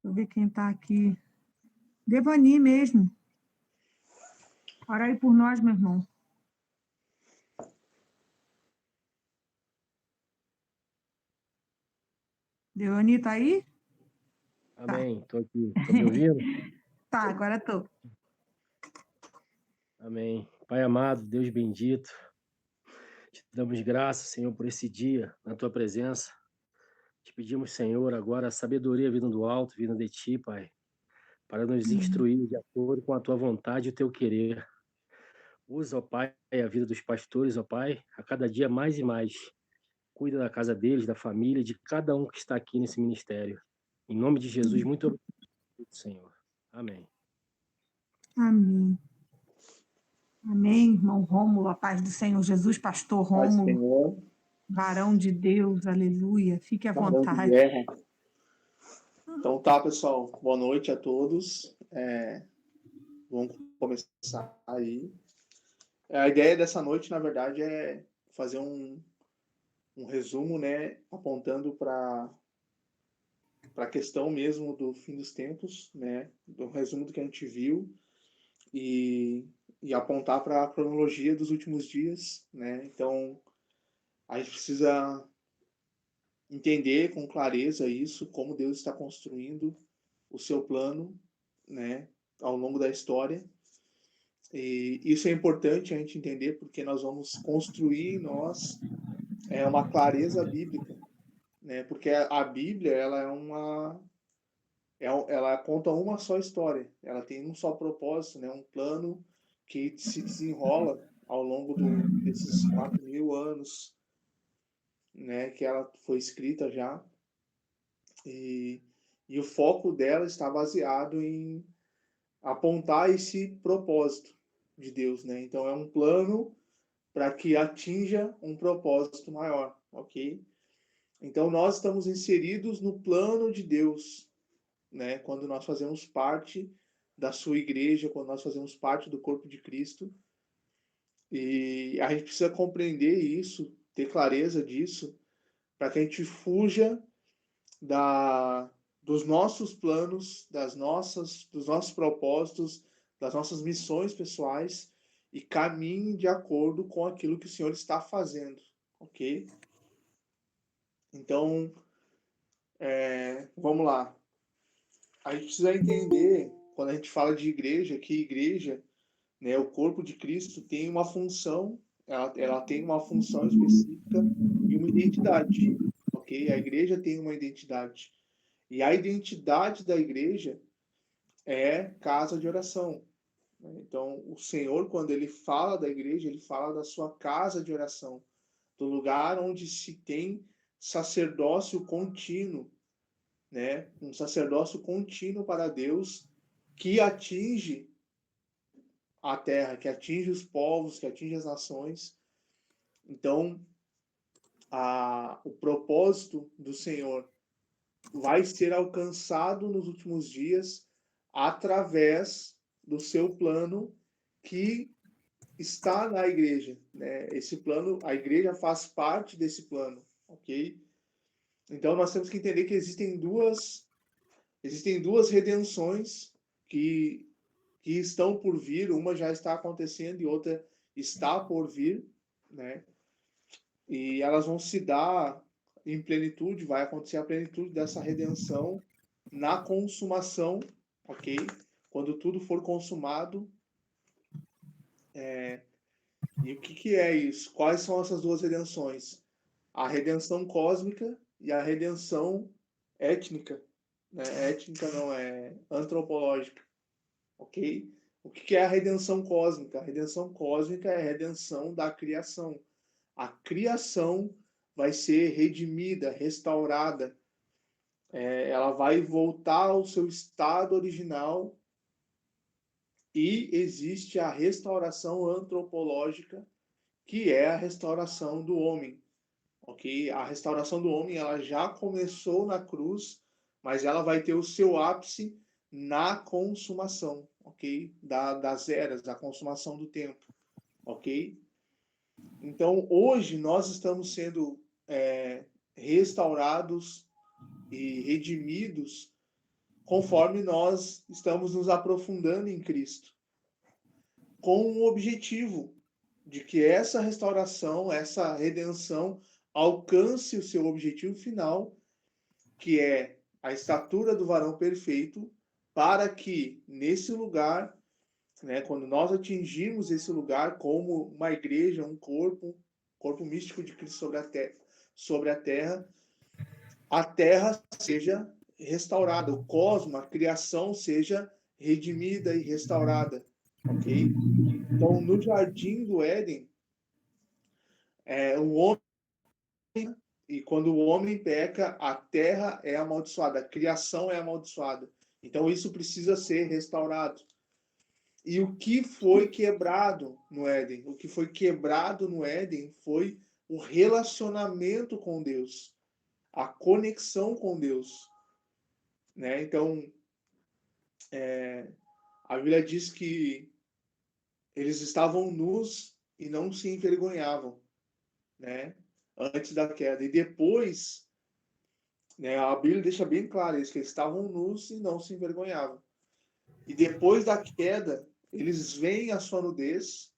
Deixa eu ver quem está aqui. Devani mesmo. Ora aí por nós, meu irmão. Devani, tá aí? Amém. Estou aqui. Estão me ouvindo? Tá, agora tô. Amém. Pai amado, Deus bendito, te damos graças, Senhor, por esse dia na tua presença. Te pedimos, Senhor, agora sabedoria vindo do alto, vindo de ti, Pai, para nos instruir de acordo com a tua vontade e o teu querer. Usa, ó Pai, a vida dos pastores, ó Pai, a cada dia mais e mais. Cuida da casa deles, da família, de cada um que está aqui nesse ministério. Em nome de Jesus, muito obrigado, Senhor. Amém. Amém. Amém, irmão Rômulo, a paz do Senhor Jesus, pastor Paz do Rômulo, Senhor, varão de Deus, aleluia. Fique à varão de vontade. guerra. Então tá, pessoal, boa noite a todos. Vamos começar aí. A ideia dessa noite, na verdade, é fazer um resumo, né, apontando para a questão mesmo do fim dos tempos, né, do resumo do que a gente viu e apontar para a cronologia dos últimos dias, né. Então, a gente precisa entender com clareza isso, como Deus está construindo o seu plano, né, ao longo da história. E isso é importante a gente entender porque nós vamos construir em nós uma clareza bíblica, né? Porque a Bíblia ela ela conta uma só história, ela tem um só propósito, né? Um plano que se desenrola ao longo desses 4.000 anos, né? Que ela foi escrita já e o foco dela está baseado em apontar esse propósito de Deus, né? Então é um plano para que atinja um propósito maior, ok? Então nós estamos inseridos no plano de Deus, né? Quando nós fazemos parte da sua igreja, quando nós fazemos parte do corpo de Cristo, e a gente precisa compreender isso, ter clareza disso, para que a gente fuja dos nossos planos, dos nossos propósitos, das nossas missões pessoais e caminhe de acordo com aquilo que o Senhor está fazendo, ok? Então, vamos lá. A gente precisa entender, quando a gente fala de igreja, que igreja, né, o corpo de Cristo tem uma função, ela tem uma função específica e uma identidade, ok? A igreja tem uma identidade. E a identidade da igreja é casa de oração. Então, o Senhor, quando ele fala da igreja, ele fala da sua casa de oração, do lugar onde se tem sacerdócio contínuo, né? Um sacerdócio contínuo para Deus que atinge a terra, que atinge os povos, que atinge as nações. Então, o propósito do Senhor vai ser alcançado nos últimos dias através do seu plano que está na igreja, né? Esse plano, a igreja faz parte desse plano, ok? Então nós temos que entender que existem duas redenções que estão por vir, uma já está acontecendo e outra está por vir, né? E elas vão se dar em plenitude, vai acontecer a plenitude dessa redenção na consumação, ok? Quando tudo for consumado. E o que é isso? Quais são essas duas redenções? A redenção cósmica e a redenção étnica. Né? Étnica não, é antropológica, ok? O que é a redenção cósmica? A redenção cósmica é a redenção da criação. A criação vai ser redimida, restaurada. Ela vai voltar ao seu estado original e existe a restauração antropológica, que é a restauração do homem, ok? A restauração do homem ela já começou na cruz, mas ela vai ter o seu ápice na consumação, ok? Das eras, da consumação do tempo, ok? Então, hoje nós estamos sendo restaurados e redimidos conforme nós estamos nos aprofundando em Cristo, com o objetivo de que essa restauração, essa redenção alcance o seu objetivo final, que é a estatura do varão perfeito, para que nesse lugar, né, quando nós atingirmos esse lugar como uma igreja, um corpo místico de Cristo sobre a terra seja restaurada, o cosmos, a criação seja redimida e restaurada, ok? Então, no jardim do Éden, o homem, e quando o homem peca, a terra é amaldiçoada, a criação é amaldiçoada. Então, isso precisa ser restaurado. E o que foi quebrado no Éden? O que foi quebrado no Éden foi o relacionamento com Deus, a conexão com Deus, né? Então, a Bíblia diz que eles estavam nus e não se envergonhavam, né? Antes da queda. E depois, né, a Bíblia deixa bem claro isso, que eles estavam nus e não se envergonhavam. E depois da queda, eles veem a sua nudez,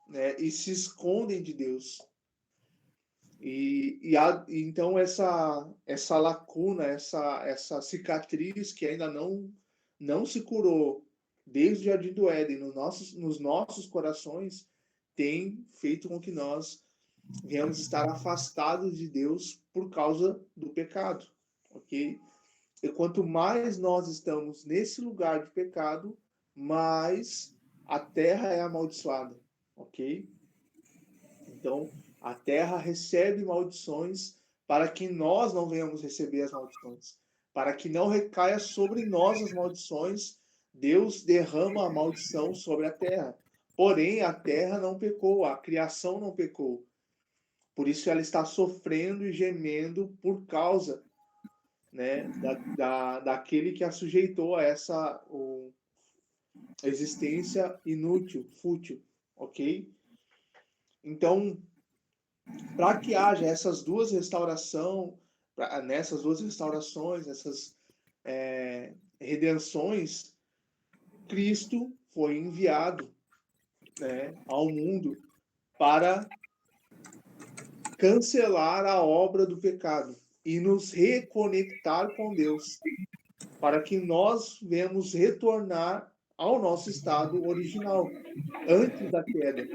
né, e se escondem de Deus. Então essa lacuna, essa cicatriz que ainda não se curou desde o Jardim do Éden nos nossos corações, tem feito com que nós venhamos estar afastados de Deus por causa do pecado, ok? E quanto mais nós estamos nesse lugar de pecado, mais a terra é amaldiçoada, ok? Então, a terra recebe maldições para que nós não venhamos receber as maldições. Para que não recaia sobre nós as maldições, Deus derrama a maldição sobre a terra. Porém, a terra não pecou, a criação não pecou. Por isso ela está sofrendo e gemendo por causa, né, daquele que a sujeitou a essa existência inútil, fútil, ok? Então, para que haja essas duas nessas duas restaurações, essas redenções, Cristo foi enviado, né, ao mundo para cancelar a obra do pecado e nos reconectar com Deus, para que nós venhamos retornar ao nosso estado original, antes da queda.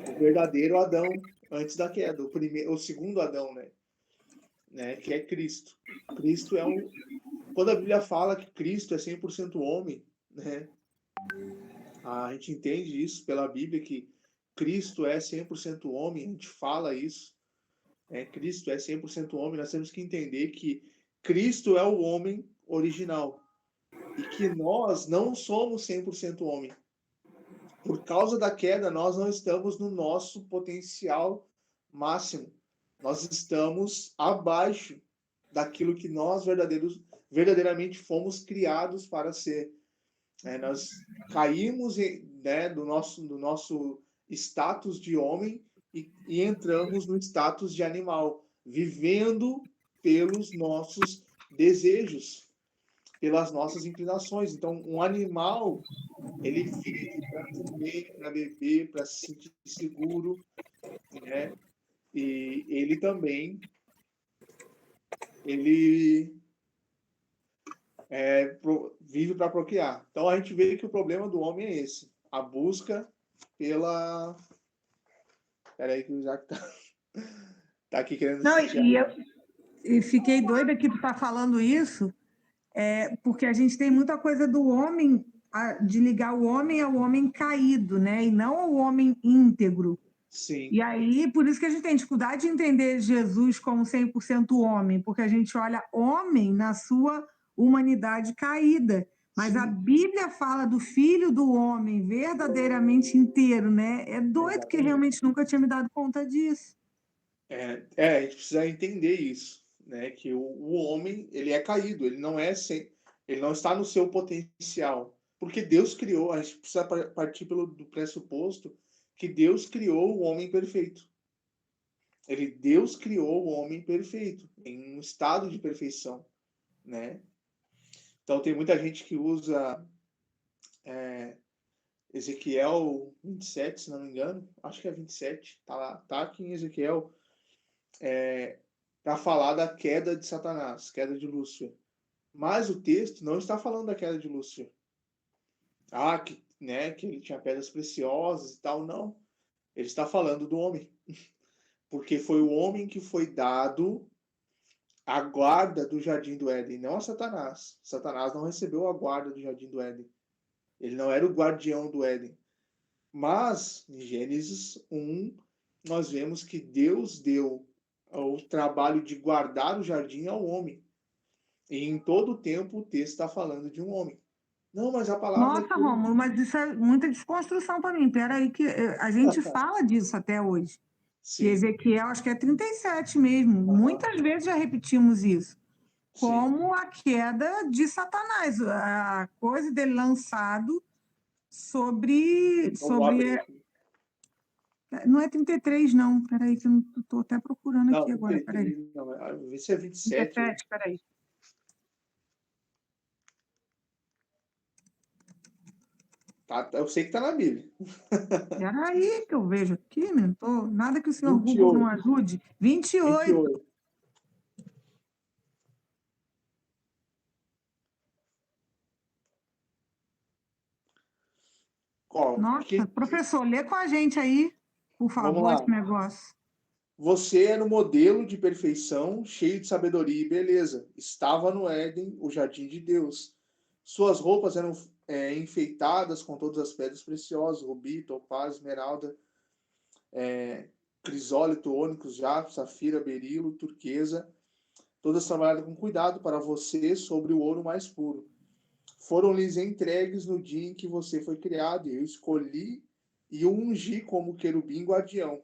O verdadeiro Adão antes da queda, o segundo Adão, né, que é Cristo. Cristo é quando a Bíblia fala que Cristo é 100% homem, né, a gente entende isso pela Bíblia, que Cristo é 100% homem, a gente fala isso, né, Cristo é 100% homem, nós temos que entender que Cristo é o homem original e que nós não somos 100% homem. Por causa da queda, nós não estamos no nosso potencial máximo. Nós estamos abaixo daquilo que nós verdadeiramente fomos criados para ser. Nós caímos, né, do nosso status de homem e entramos no status de animal, vivendo pelos nossos desejos, pelas nossas inclinações. Então, um animal, ele vive para comer, para beber, para se sentir seguro, né? E ele também, ele vive para procriar. Então, a gente vê que o problema do homem é esse, a busca pela... Peraí que o Jack tá aqui querendo Não, assistir. e fiquei doida que tu tá falando isso, porque a gente tem muita coisa do homem, de ligar o homem ao homem caído, né? E não ao homem íntegro. Sim. E aí, por isso que a gente tem dificuldade de entender Jesus como 100% homem, porque a gente olha homem na sua humanidade caída. Mas Sim. a Bíblia fala do filho do homem verdadeiramente inteiro, né? É doido. Exatamente. Que realmente nunca tinha me dado conta disso. A gente precisa entender isso, né? Que o homem, ele é caído, ele não está no seu potencial. Porque Deus criou, a gente precisa partir do pressuposto que Deus criou o homem perfeito. Deus criou o homem perfeito, em um estado de perfeição, né? Então, tem muita gente que usa Ezequiel 27, se não me engano, acho que é 27, tá aqui em Ezequiel, para falar da queda de Satanás, queda de Lúcifer. Mas o texto não está falando da queda de Lúcifer. Que ele tinha pedras preciosas e tal, não. Ele está falando do homem. Porque foi o homem que foi dado a guarda do Jardim do Éden, não a Satanás. Satanás não recebeu a guarda do Jardim do Éden. Ele não era o guardião do Éden. Mas, em Gênesis 1, nós vemos que Deus deu o trabalho de guardar o jardim ao homem. E em todo o tempo o texto está falando de um homem. Não, mas a palavra Nossa, Rômulo, mas isso é muita desconstrução para mim. Peraí, que a gente fala disso até hoje. Sim. E Ezequiel, acho que é 37 mesmo. Muitas vezes já repetimos isso. Como Sim. a queda de Satanás, a coisa dele lançado sobre. Não é 33, não. Peraí, que eu estou até procurando Não, aqui agora. 33, Peraí. não. Vê se é 27. 37, peraí. Eu sei que está na Bíblia. Peraí, que eu vejo aqui, né? Nada que o senhor 28. Google não ajude. 28. 28. Nossa, professor, lê com a gente aí, por favor, esse negócio. Você era um modelo de perfeição, cheio de sabedoria e beleza. Estava no Éden, o jardim de Deus. Suas roupas eram enfeitadas com todas as pedras preciosas, rubi, topaz, esmeralda, crisólito, ônix, jaspe, safira, berilo, turquesa, todas trabalhadas com cuidado para você sobre o ouro mais puro. Foram-lhes entregues no dia em que você foi criado, e eu escolhi e o ungi como querubim guardião.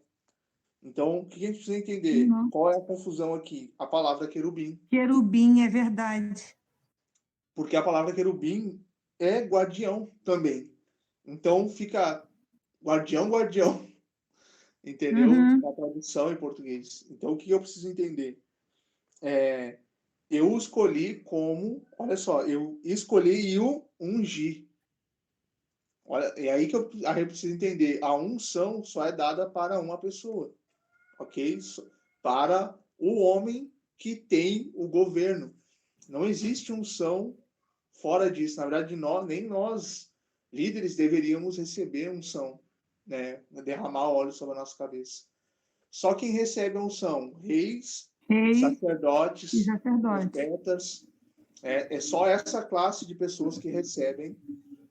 Então, o que a gente precisa entender? Qual é a confusão aqui? A palavra querubim. Querubim, é verdade. Porque a palavra querubim é guardião também. Então, fica guardião, guardião. Entendeu? A tradução em português. Então, o que eu preciso entender? Eu escolhi como... Olha só, eu escolhi e o ungi. Olha, é aí que eu preciso entender. A unção só é dada para uma pessoa. Ok? Para o homem que tem o governo. Não existe unção fora disso. Na verdade, nem nós, líderes, deveríamos receber unção, né? Derramar óleo sobre a nossa cabeça. Só quem recebe a unção? Reis, sacerdotes, profetas. É só essa classe de pessoas que recebem.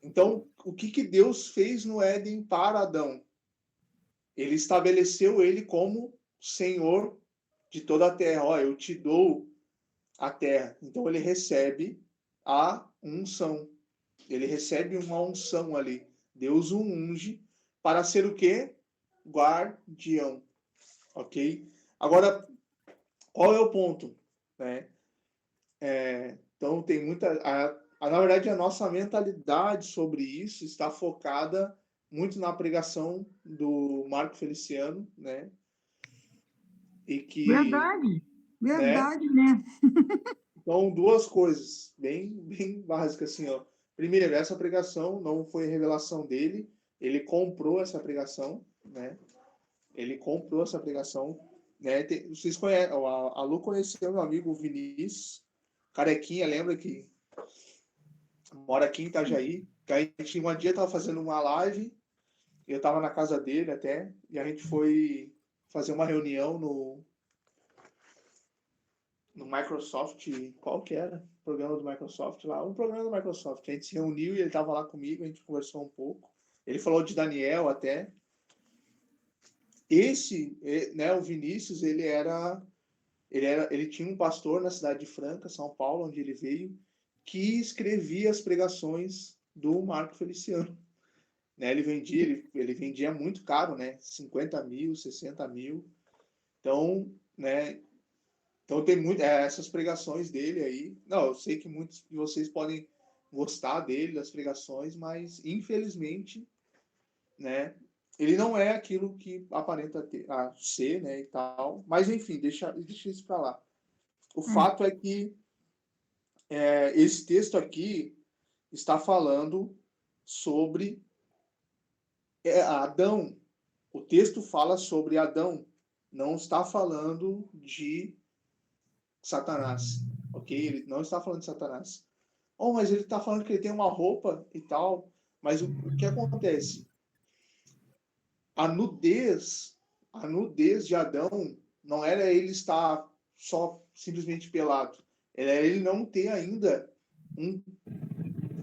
Então, o que Deus fez no Éden para Adão? Ele estabeleceu ele como Senhor de toda a terra. Ó, eu te dou a terra. Então ele recebe a unção. Ele recebe uma unção ali. Deus o unge para ser o quê? Guardião. Ok? Agora, qual é o ponto? Né? Então tem muita... na verdade, a nossa mentalidade sobre isso está focada muito na pregação do Marco Feliciano, né? E que, verdade, né? Então, duas coisas bem básicas assim, ó. Primeiro, essa pregação não foi revelação dele, ele comprou essa pregação, né? Ele comprou essa pregação, né? Vocês conhecem, a Lu conheceu meu amigo Vinícius Carequinha, lembra que mora aqui em Itajaí? Que a gente um dia tava fazendo uma live, eu tava na casa dele até, e a gente foi fazer uma reunião no Microsoft, qual que era? O programa do Microsoft lá, um programa do Microsoft. A gente se reuniu e ele estava lá comigo, a gente conversou um pouco. Ele falou de Daniel até. Né, o Vinícius, ele tinha um pastor na cidade de Franca, São Paulo, onde ele veio, que escrevia as pregações do Marco Feliciano. Né, ele vendia muito caro, né? 50 mil, 60 mil. Então, né? Então tem essas pregações dele aí. Não, eu sei que muitos de vocês podem gostar dele, das pregações, mas infelizmente, né, ele não é aquilo que aparenta ser, né, e tal. Mas enfim, deixa isso para lá. O fato é que esse texto aqui está falando sobre Adão. O texto fala sobre Adão, não está falando de Satanás, ok? Ele não está falando de Satanás. Oh, mas ele está falando que ele tem uma roupa e tal. Mas o que acontece? A nudez de Adão não era ele estar só simplesmente pelado. Era ele não ter ainda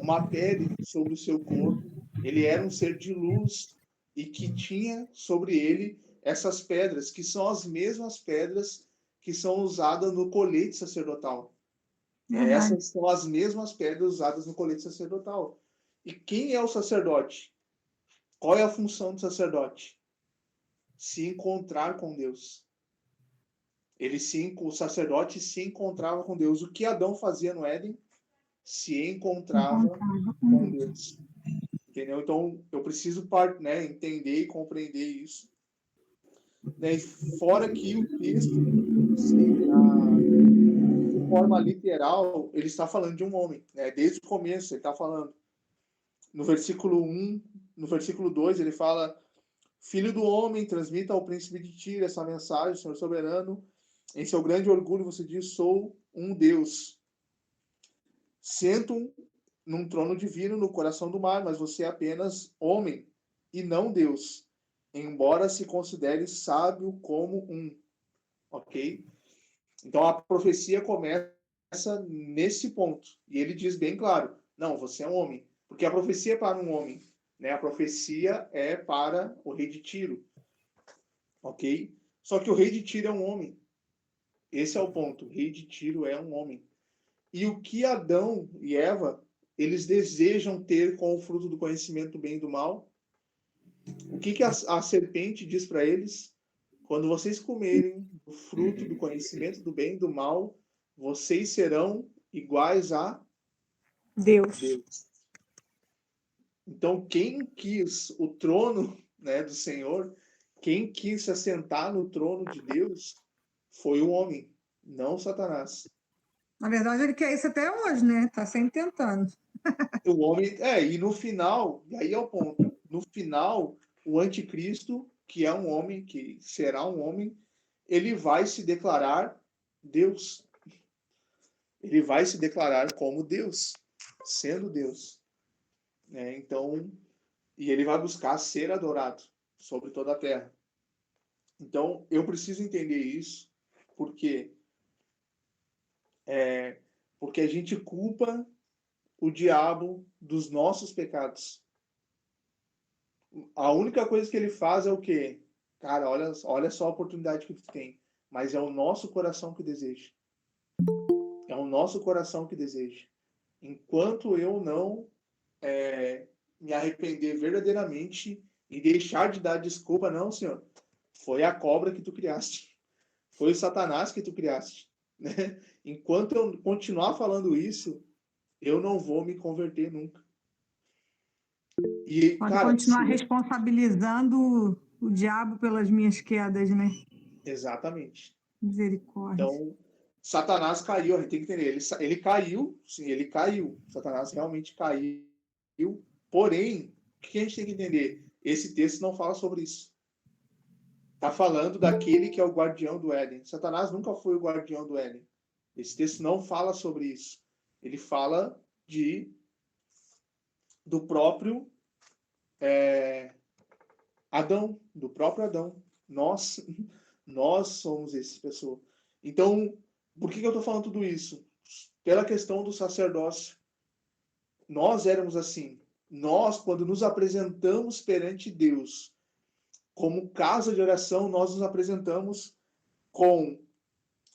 uma pele sobre o seu corpo. Ele era um ser de luz e que tinha sobre ele essas pedras, que são as mesmas pedras que são usadas no colete sacerdotal. Essas são as mesmas pedras usadas no colete sacerdotal. E quem é o sacerdote? Qual é a função do sacerdote? Se encontrar com Deus. O sacerdote se encontrava com Deus. O que Adão fazia no Éden? Se encontrava com Deus. Entendeu? Então, eu preciso entender e compreender isso. E fora que o texto, de forma literal, ele está falando de um homem. Desde o começo, ele está falando. No versículo 1, no versículo 2, ele fala: Filho do homem, transmita ao príncipe de Tiro essa mensagem, Senhor soberano. Em seu grande orgulho você diz: sou um Deus. Sento num trono divino no coração do mar, mas você é apenas homem e não Deus, embora se considere sábio como um. Ok? Então a profecia começa nesse ponto. E ele diz bem claro: não, você é um homem. Porque a profecia é para um homem. A profecia é para o rei de Tiro. Ok? Só que o rei de Tiro é um homem. Esse é o ponto. O rei de Tiro é um homem. E o que Adão e Eva, eles desejam ter com o fruto do conhecimento do bem e do mal? O que a serpente diz para eles? Quando vocês comerem o fruto do conhecimento do bem e do mal, vocês serão iguais a Deus. Então, quem quis o trono, do Senhor, quem quis se assentar no trono de Deus, foi o homem, não Satanás. Na verdade, ele quer isso até hoje, né? Tá sempre tentando. O homem, e no final, e aí é o ponto, no final, o anticristo, que é um homem, que será um homem, ele vai se declarar Deus. Ele vai se declarar como Deus, sendo Deus. Então, e ele vai buscar ser adorado sobre toda a terra. Então, eu preciso entender isso, porque a gente culpa o diabo dos nossos pecados. A única coisa que ele faz é o quê? Cara, olha só a oportunidade que tu tem. Mas é o nosso coração que deseja. É o nosso coração que deseja. Enquanto eu não me arrepender verdadeiramente e deixar de dar desculpa, não, Senhor, foi a cobra que tu criaste. Foi o Satanás que tu criaste. Né? Enquanto eu continuar falando isso, eu não vou me converter nunca. E, pode cara, continuar responsabilizando o diabo pelas minhas quedas, né? Exatamente. Misericórdia. Então, Satanás caiu, a gente tem que entender. Ele caiu, sim, ele caiu. Satanás realmente caiu. Porém, o que a gente tem que entender? Esse texto não fala sobre isso. Está falando daquele que é o guardião do Éden. Satanás nunca foi o guardião do Éden. Esse texto não fala sobre isso. Ele fala do próprio Adão, do próprio Adão. Nós somos essas pessoas. Então, por que eu estou falando tudo isso? Pela questão do sacerdócio. Nós éramos assim. Nós, quando nos apresentamos perante Deus, como casa de oração, nós nos apresentamos com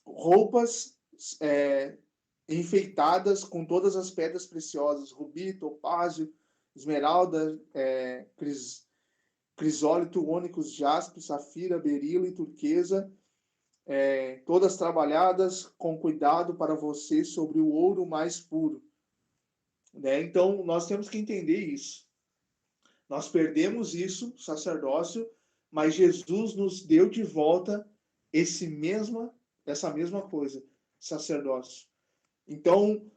roupas enfeitadas com todas as pedras preciosas, rubi, topázio, esmeralda, crisólito, ônix, jaspe, safira, berilo e turquesa, todas trabalhadas com cuidado para você sobre o ouro mais puro. Então, nós temos que entender isso. Nós perdemos isso, sacerdócio, mas Jesus nos deu de volta essa mesma coisa, sacerdócio. Então,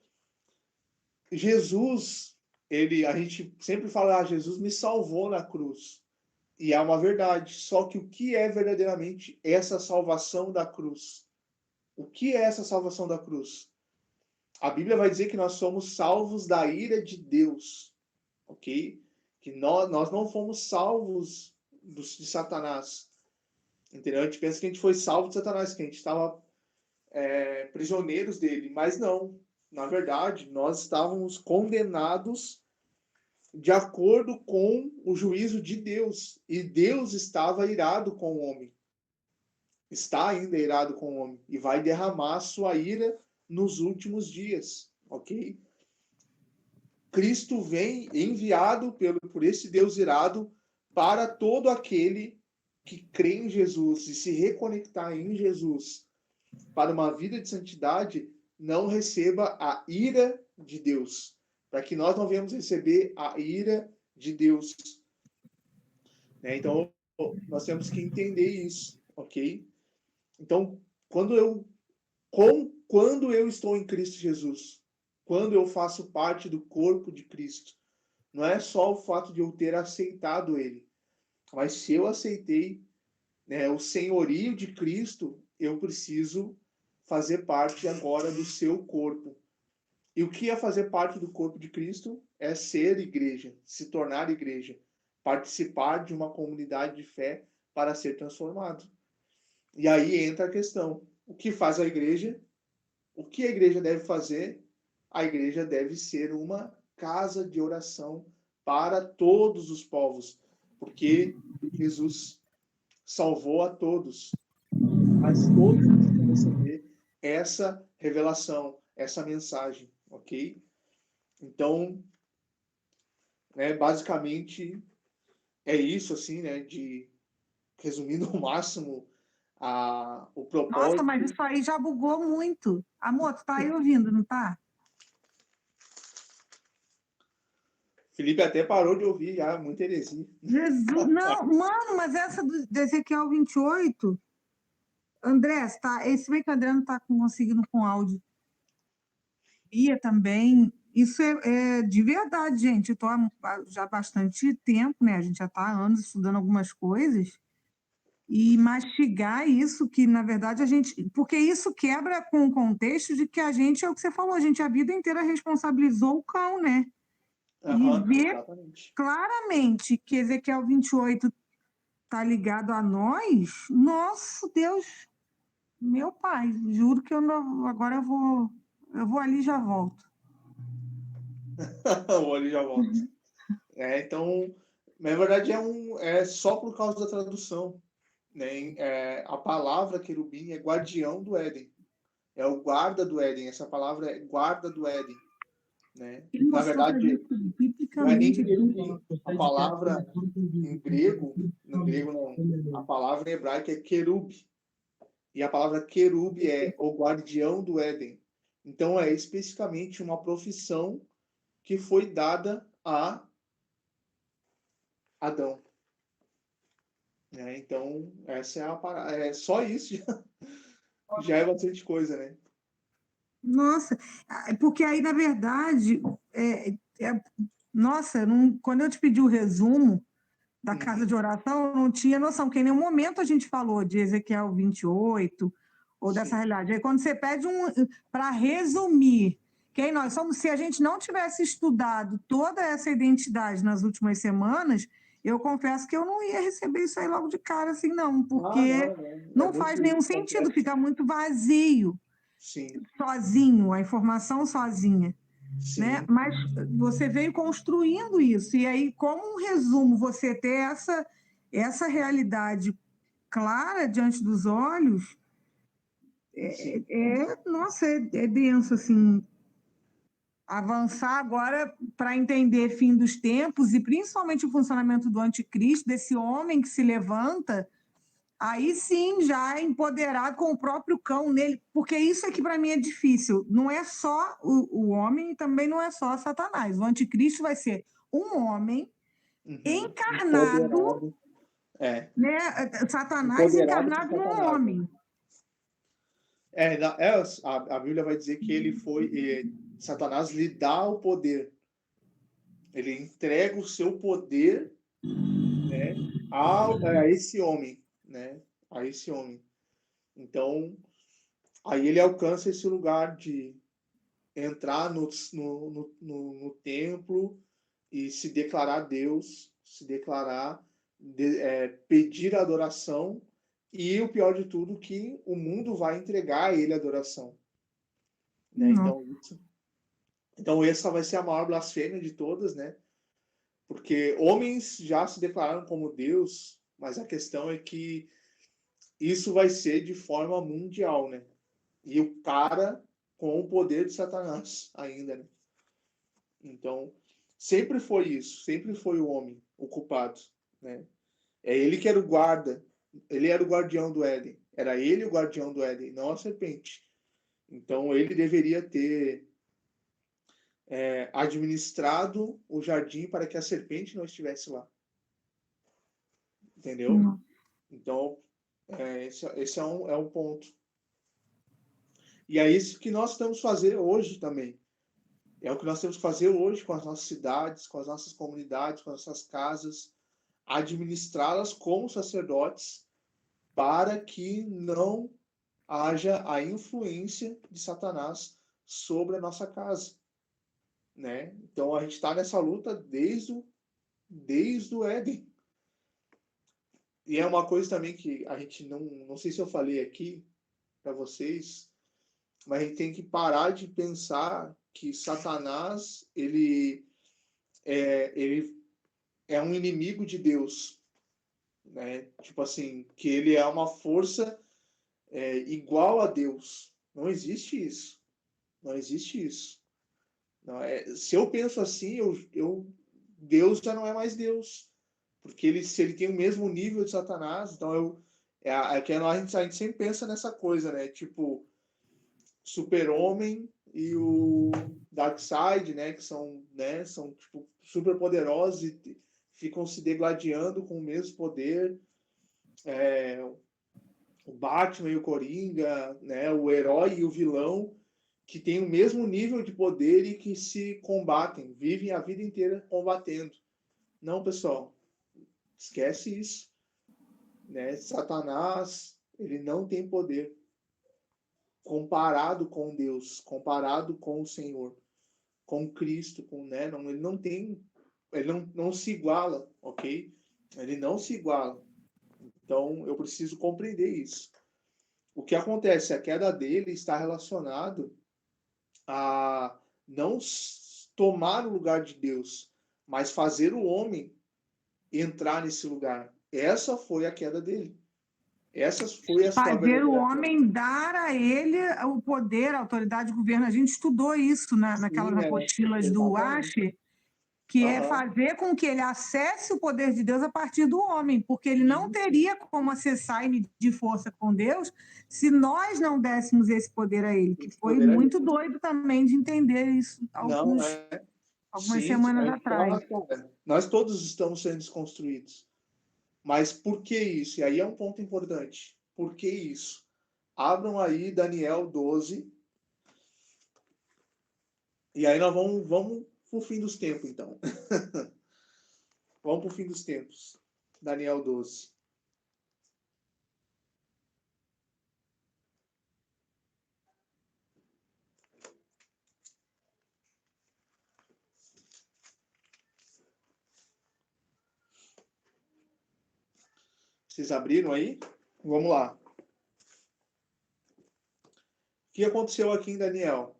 Jesus, a gente sempre fala, Jesus me salvou na cruz. E é uma verdade. Só que o que é verdadeiramente essa salvação da cruz? O que é essa salvação da cruz? A Bíblia vai dizer que nós somos salvos da ira de Deus, ok? Que nós não fomos salvos de Satanás. Entendeu? A gente pensa que a gente foi salvo de Satanás, que a gente estava prisioneiros dele, mas não. Na verdade, nós estávamos condenados de acordo com o juízo de Deus. E Deus estava irado com o homem. Está ainda irado com o homem. E vai derramar sua ira nos últimos dias. Ok? Cristo vem enviado por esse Deus irado para todo aquele que crê em Jesus e se reconectar em Jesus para uma vida de santidade, não receba a ira de Deus. Para que nós não venhamos receber a ira de Deus. Então, nós temos que entender isso, ok? Então, quando eu estou em Cristo Jesus, quando eu faço parte do corpo de Cristo, não é só o fato de eu ter aceitado Ele, mas se eu aceitei o senhorio de Cristo, eu preciso fazer parte agora do seu corpo. E o que é fazer parte do corpo de Cristo? É ser igreja, se tornar igreja, participar de uma comunidade de fé para ser transformado. E aí entra a questão: o que faz a igreja? O que a igreja deve fazer? A igreja deve ser uma casa de oração para todos os povos, porque Jesus salvou a todos, mas todos precisam receber essa revelação, essa mensagem, ok? Então, basicamente é isso, assim, resumindo ao máximo o propósito. Nossa, mas isso aí já bugou muito. Amor, tu tá aí ouvindo, não tá? Felipe até parou de ouvir já, muita heresia. Jesus, não, mano, mas essa do Ezequiel 28, André, tá, esse bem que o André não tá conseguindo com áudio. Ia também, isso é de verdade, gente. Eu tô já há bastante tempo, né? A gente já tá há anos estudando algumas coisas e mastigar isso que, na verdade, a gente... Porque isso quebra com o contexto de que a gente, é o que você falou, a gente a vida inteira responsabilizou o cão, né? E ver exatamente. claramente que Ezequiel 28 tá ligado a nós, nossa, Deus, meu pai, juro que agora eu vou ali e já volto. O ali já volta. Então, na verdade, é só por causa da tradução. Né? A palavra querubim é guardião do Éden. É o guarda do Éden. Essa palavra é guarda do Éden. Né? Na verdade, não é nem querubim. A palavra em grego, no grego não, a palavra em hebraico é querub. E a palavra querub é o guardião do Éden. Então, é especificamente uma profissão que foi dada a Adão. Então, essa é a parada. Só isso já é bastante coisa, né? Nossa, porque aí, na verdade, nossa, quando eu te pedi o resumo da casa de oração, eu não tinha noção, porque em nenhum momento a gente falou de Ezequiel 28 ou dessa realidade. Aí, quando você pede para resumir quem nós somos, se a gente não tivesse estudado toda essa identidade nas últimas semanas, eu confesso que eu não ia receber isso aí logo de cara, assim, não, porque não faz nenhum sentido, fica muito vazio. Sim. Sozinho, a informação sozinha. Né? Mas você veio construindo isso, e aí, como um resumo, você ter essa realidade clara diante dos olhos, nossa, é denso, assim. Avançar agora para entender fim dos tempos e principalmente o funcionamento do anticristo, desse homem que se levanta, aí sim já é empoderado com o próprio cão nele, porque isso aqui para mim é difícil. Não é só o homem e também não é só Satanás. O anticristo vai ser um homem encarnado, né? Satanás encarnado num homem. A Bíblia vai dizer que ele foi Satanás lhe dá o poder. Ele entrega o seu poder, né, a esse homem, né? A esse homem. Então, aí ele alcança esse lugar de entrar no templo e se declarar Deus, se declarar, pedir adoração, e o pior de tudo, que o mundo vai entregar a ele adoração. Né? Então, essa vai ser a maior blasfêmia de todas, né? Porque homens já se declararam como Deus, mas a questão é que isso vai ser de forma mundial, né? E o cara com o poder de Satanás ainda, né? Então, sempre foi isso, sempre foi o homem o culpado, né? É ele que era o guarda, ele era o guardião do Éden, era ele o guardião do Éden, não a serpente. Então, ele deveria ter administrado o jardim para que a serpente não estivesse lá. Entendeu? Então, esse é um ponto. E é isso que nós temos que fazer hoje também. É o que nós temos que fazer hoje com as nossas cidades, com as nossas comunidades, com as nossas casas, administrá-las como sacerdotes, para que não haja a influência de Satanás sobre a nossa casa, né? Então a gente está nessa luta desde o Éden. E é uma coisa também que a gente não sei se eu falei aqui para vocês, mas a gente tem que parar de pensar que Satanás ele é um inimigo de Deus, né? Tipo assim, que ele é uma força igual a Deus. Não existe isso. Não existe isso. Não, se eu penso assim, Deus já não é mais Deus. Porque se ele tem o mesmo nível de Satanás, então a gente sempre pensa nessa coisa, né? Tipo, Super-Homem e o Darkseid, né? Que são tipo, super poderosos e ficam se degladiando com o mesmo poder. O Batman e o Coringa, né? O herói e o vilão, que têm o mesmo nível de poder e que se combatem, vivem a vida inteira combatendo. Não, pessoal, esquece isso. Né? Satanás, ele não tem poder comparado com Deus, comparado com o Senhor, com Cristo, né? Ele não tem, ele não se iguala, ok? Ele não se iguala. Então, eu preciso compreender isso. O que acontece? A queda dele está relacionado a não tomar o lugar de Deus, mas fazer o homem entrar nesse lugar. Essa foi a queda dele. Essa foi a sua fazer o verdadeira homem dar a ele o poder, a autoridade do governo. A gente estudou isso naquelas apostilas do Asher, que é fazer com que ele acesse o poder de Deus a partir do homem, porque ele não teria como acessar e medir força com Deus se nós não dessemos esse poder a ele, que foi muito doido também de entender isso algumas semanas atrás. Nós todos estamos sendo desconstruídos. Mas por que isso? E aí é um ponto importante. Por que isso? Abram aí Daniel 12. E aí nós vamos para o fim dos tempos, então. Vamos para o fim dos tempos. Daniel 12. Vocês abriram aí? Vamos lá. O que aconteceu aqui em Daniel?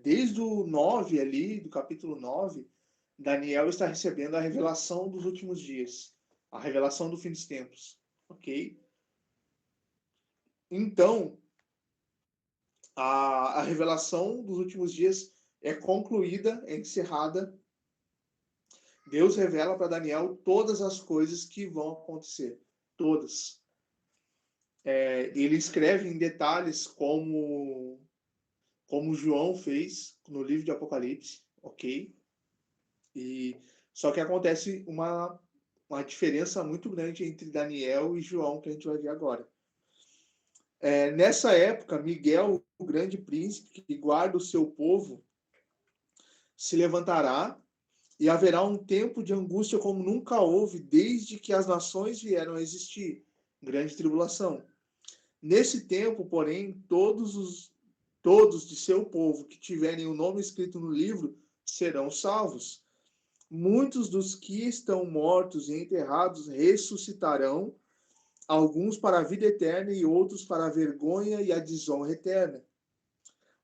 Desde o 9 ali, do capítulo 9, Daniel está recebendo a revelação dos últimos dias. A revelação do fim dos tempos. Ok? Então, a revelação dos últimos dias é concluída, é encerrada. Deus revela para Daniel todas as coisas que vão acontecer. Todas. Ele escreve em detalhes como João fez no livro de Apocalipse, ok? Só que acontece uma diferença muito grande entre Daniel e João, que a gente vai ver agora. Nessa época, Miguel, o grande príncipe que guarda o seu povo, se levantará e haverá um tempo de angústia como nunca houve desde que as nações vieram a existir. Grande tribulação. Nesse tempo, porém, todos de seu povo que tiverem o nome escrito no livro serão salvos. Muitos dos que estão mortos e enterrados ressuscitarão, alguns para a vida eterna e outros para a vergonha e a desonra eterna.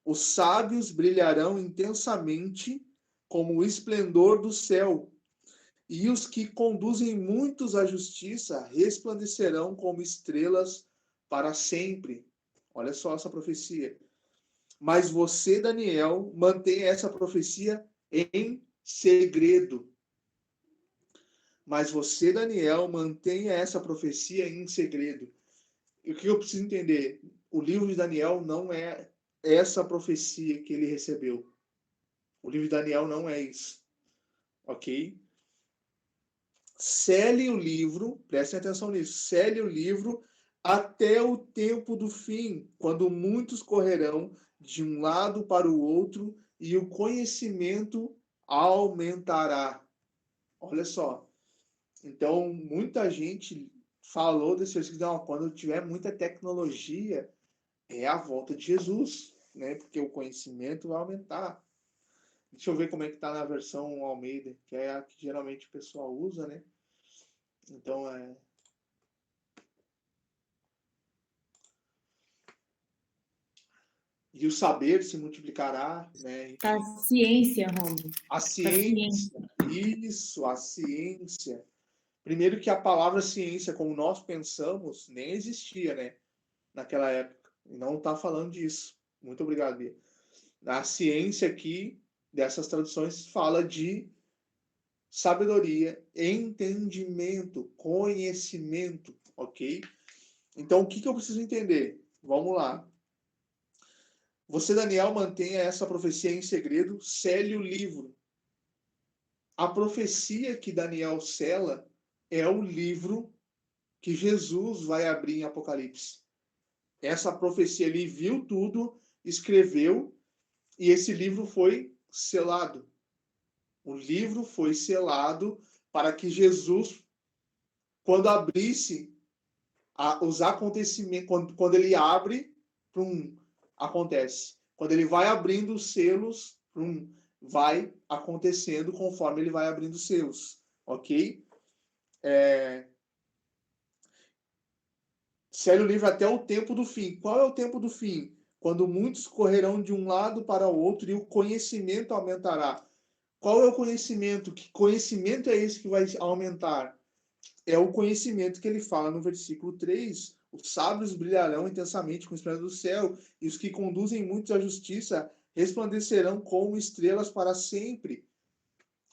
Os sábios brilharão intensamente como o esplendor do céu, e os que conduzem muitos à justiça resplandecerão como estrelas para sempre. Olha só essa profecia. Mas você, Daniel, mantém essa profecia em segredo. Mas você, Daniel, mantenha essa profecia em segredo. E o que eu preciso entender? O livro de Daniel não é essa profecia que ele recebeu. O livro de Daniel não é isso. Ok? Cele o livro, prestem atenção nisso, cele o livro até o tempo do fim, quando muitos correrão de um lado para o outro e o conhecimento aumentará. Olha só. Então, muita gente falou desse versículo, não, quando tiver muita tecnologia, é a volta de Jesus, né? Porque o conhecimento vai aumentar. Deixa eu ver como é que está na versão Almeida, que é a que geralmente o pessoal usa, né? Então, e o saber se multiplicará, né? A ciência, Romulo. A ciência, isso, a ciência. Primeiro que a palavra ciência, como nós pensamos, nem existia, né? Naquela época. E não está falando disso. Muito obrigado, Bia. A ciência aqui, dessas traduções, fala de sabedoria, entendimento, conhecimento, ok? Então, o que eu preciso entender? Vamos lá. Você, Daniel, mantenha essa profecia em segredo, cele o livro. A profecia que Daniel sela é o livro que Jesus vai abrir em Apocalipse. Essa profecia, ele viu tudo, escreveu, e esse livro foi selado. O livro foi selado para que Jesus, quando abrisse os acontecimentos, quando ele abre, acontece. Quando ele vai abrindo os selos, vai acontecendo conforme ele vai abrindo os selos. Ok? Cele o livro até o tempo do fim. Qual é o tempo do fim? Quando muitos correrão de um lado para o outro e o conhecimento aumentará. Qual é o conhecimento? Que conhecimento é esse que vai aumentar? É o conhecimento que ele fala no versículo 3. Os sábios brilharão intensamente com o esplendor do céu, e os que conduzem muitos à justiça resplandecerão como estrelas para sempre.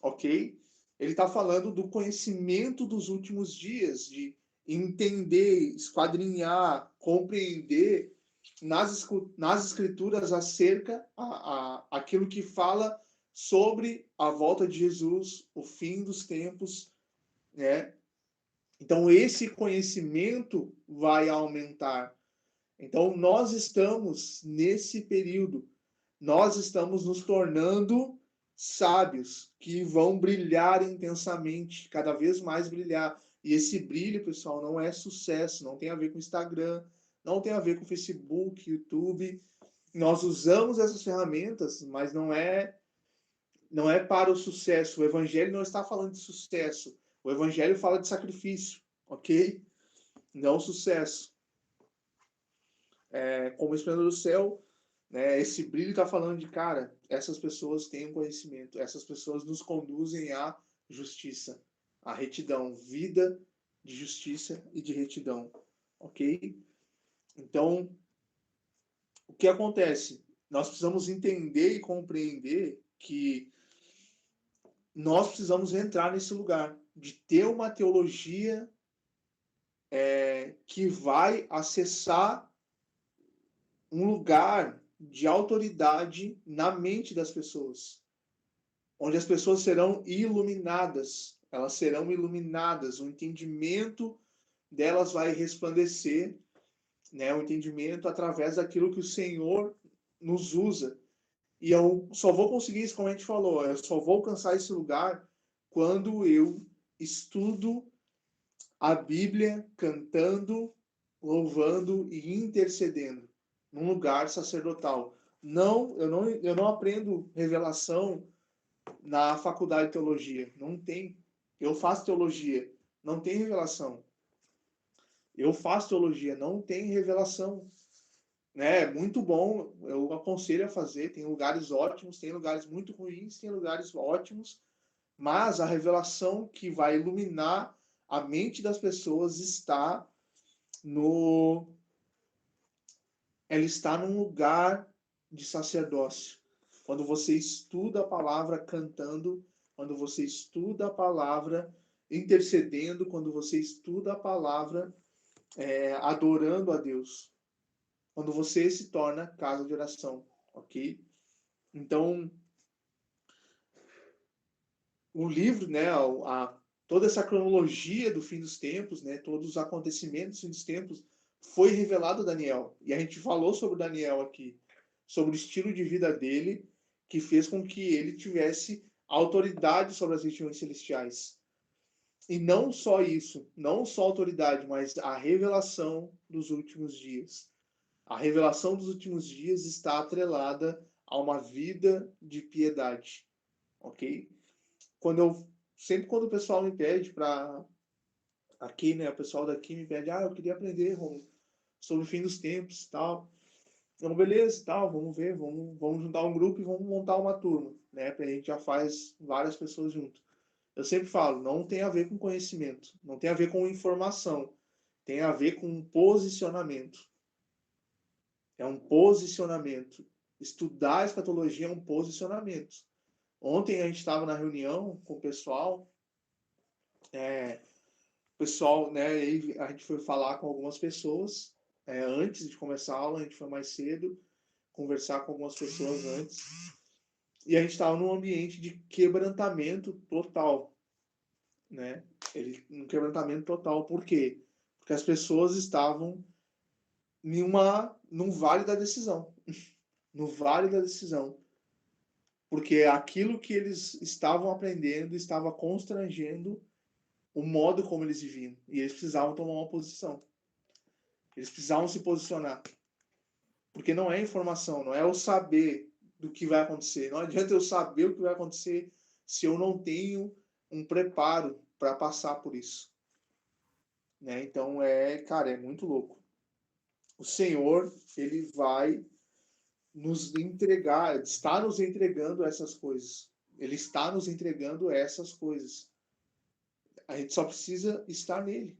Ok? Ele está falando do conhecimento dos últimos dias, de entender, esquadrinhar, compreender nas escrituras acerca aquilo que fala sobre a volta de Jesus, o fim dos tempos, né? Então, esse conhecimento vai aumentar. Então, nós estamos nesse período. Nós estamos nos tornando sábios, que vão brilhar intensamente, cada vez mais brilhar. E esse brilho, pessoal, não é sucesso, não tem a ver com Instagram, não tem a ver com Facebook, YouTube. Nós usamos essas ferramentas, mas não é para o sucesso. O evangelho não está falando de sucesso. O evangelho fala de sacrifício, ok? Não sucesso. Como o esplendor do céu, né, esse brilho está falando de, cara, essas pessoas têm um conhecimento, essas pessoas nos conduzem à justiça, à retidão, vida de justiça e de retidão, ok? Então, o que acontece? Nós precisamos entender e compreender que nós precisamos entrar nesse lugar de ter uma teologia que vai acessar um lugar de autoridade na mente das pessoas, onde as pessoas serão iluminadas, elas serão iluminadas, o entendimento delas vai resplandecer, né? O entendimento através daquilo que o Senhor nos usa. E eu só vou conseguir isso, como a gente falou, eu só vou alcançar esse lugar quando eu estudo a Bíblia cantando, louvando e intercedendo num lugar sacerdotal. Eu não aprendo revelação na faculdade de teologia. Não tem. Eu faço teologia, não tem revelação. Eu faço teologia, não tem revelação. Né? É muito bom, eu aconselho a fazer. Tem lugares ótimos, tem lugares muito ruins, tem lugares ótimos, mas a revelação que vai iluminar a mente das pessoas ela está num lugar de sacerdócio. Quando você estuda a palavra cantando, quando você estuda a palavra intercedendo, quando você estuda a palavra adorando a Deus, quando você se torna casa de oração, ok? Então, o livro, né, toda essa cronologia do fim dos tempos, né, todos os acontecimentos do fim dos tempos, foi revelado a Daniel. E a gente falou sobre Daniel aqui, sobre o estilo de vida dele, que fez com que ele tivesse autoridade sobre as regiões celestiais. E não só isso, não só autoridade, mas a revelação dos últimos dias. A revelação dos últimos dias está atrelada a uma vida de piedade, ok? Sempre quando o pessoal me pede para aqui, né, o pessoal daqui me pede, eu queria aprender sobre o fim dos tempos, tal. Então, beleza, tal, vamos ver, vamos juntar um grupo e vamos montar uma turma, né? A gente já faz várias pessoas junto. Eu sempre falo, não tem a ver com conhecimento, não tem a ver com informação, tem a ver com posicionamento. É um posicionamento. Estudar a escatologia é um posicionamento. Ontem a gente estava na reunião com o pessoal, né, a gente foi falar com algumas pessoas, antes de começar a aula, a gente foi mais cedo, conversar com algumas pessoas antes, e a gente estava num ambiente de quebrantamento total, né? Um quebrantamento total. Por quê? Porque as pessoas estavam num vale da decisão. No vale da decisão. Porque aquilo que eles estavam aprendendo estava constrangendo o modo como eles viviam. E eles precisavam tomar uma posição. Eles precisavam se posicionar. Porque não é informação, não é o saber do que vai acontecer. Não adianta eu saber o que vai acontecer se eu não tenho um preparo para passar por isso. Né? Então, cara, é muito louco. O Senhor, ele vai nos entregar, está nos entregando essas coisas. Ele está nos entregando essas coisas. A gente só precisa estar nele.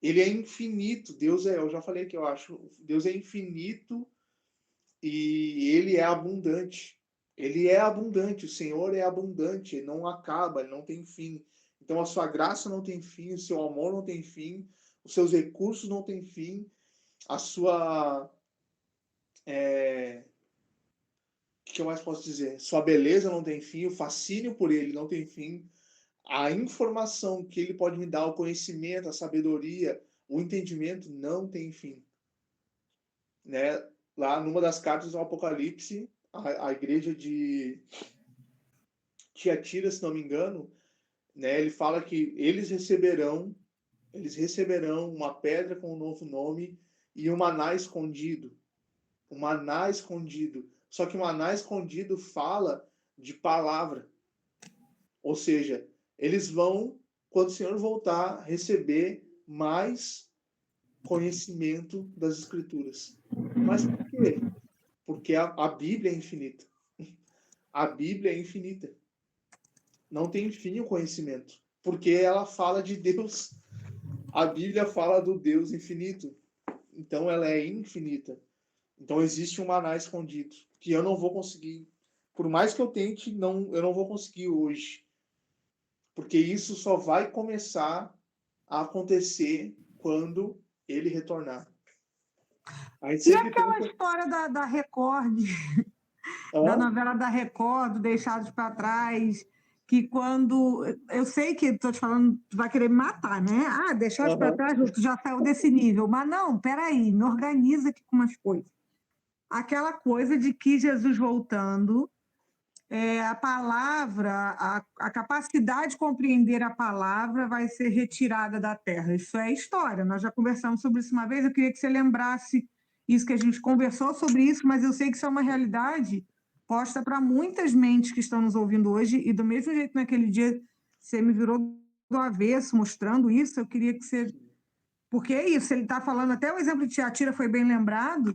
Ele é infinito. Eu já falei que eu acho, Deus é infinito e ele é abundante. Ele é abundante, o Senhor é abundante, ele não acaba, ele não tem fim. Então a sua graça não tem fim, o seu amor não tem fim, os seus recursos não têm fim, a sua... O que eu mais posso dizer? Sua beleza não tem fim, o fascínio por ele não tem fim, a informação que ele pode me dar, o conhecimento, a sabedoria, o entendimento não tem fim. Né? Lá numa das cartas do Apocalipse, a igreja de Tiatira, se não me engano, né, ele fala que eles receberão uma pedra com um novo nome e um maná escondido. Um maná escondido. Só que o maná escondido fala de palavra. Ou seja, eles vão, quando o Senhor voltar, receber mais conhecimento das Escrituras. Mas por quê? Porque a Bíblia é infinita. A Bíblia é infinita. Não tem fim o conhecimento. Porque ela fala de Deus. A Bíblia fala do Deus infinito. Então ela é infinita. Então existe um maná escondido que eu não vou conseguir. Por mais que eu tente, eu não vou conseguir hoje. Porque isso só vai começar a acontecer quando ele retornar. E aquela história da Record, da novela da Record, do Deixados para Trás, que quando... Eu sei que estou te falando, tu vai querer me matar, né? Deixados para trás, tu já saiu desse nível. Mas não, peraí, me organiza aqui com umas coisas. aquela coisa de que Jesus voltando, a palavra, a capacidade de compreender a palavra vai ser retirada da terra. Isso é história, nós já conversamos sobre isso uma vez, eu queria que você lembrasse isso, que a gente conversou sobre isso, mas eu sei que isso é uma realidade posta para muitas mentes que estão nos ouvindo hoje, e do mesmo jeito naquele dia você me virou do avesso mostrando isso, eu queria que você... Porque é isso, ele está falando, até o exemplo de Tiatira foi bem lembrado,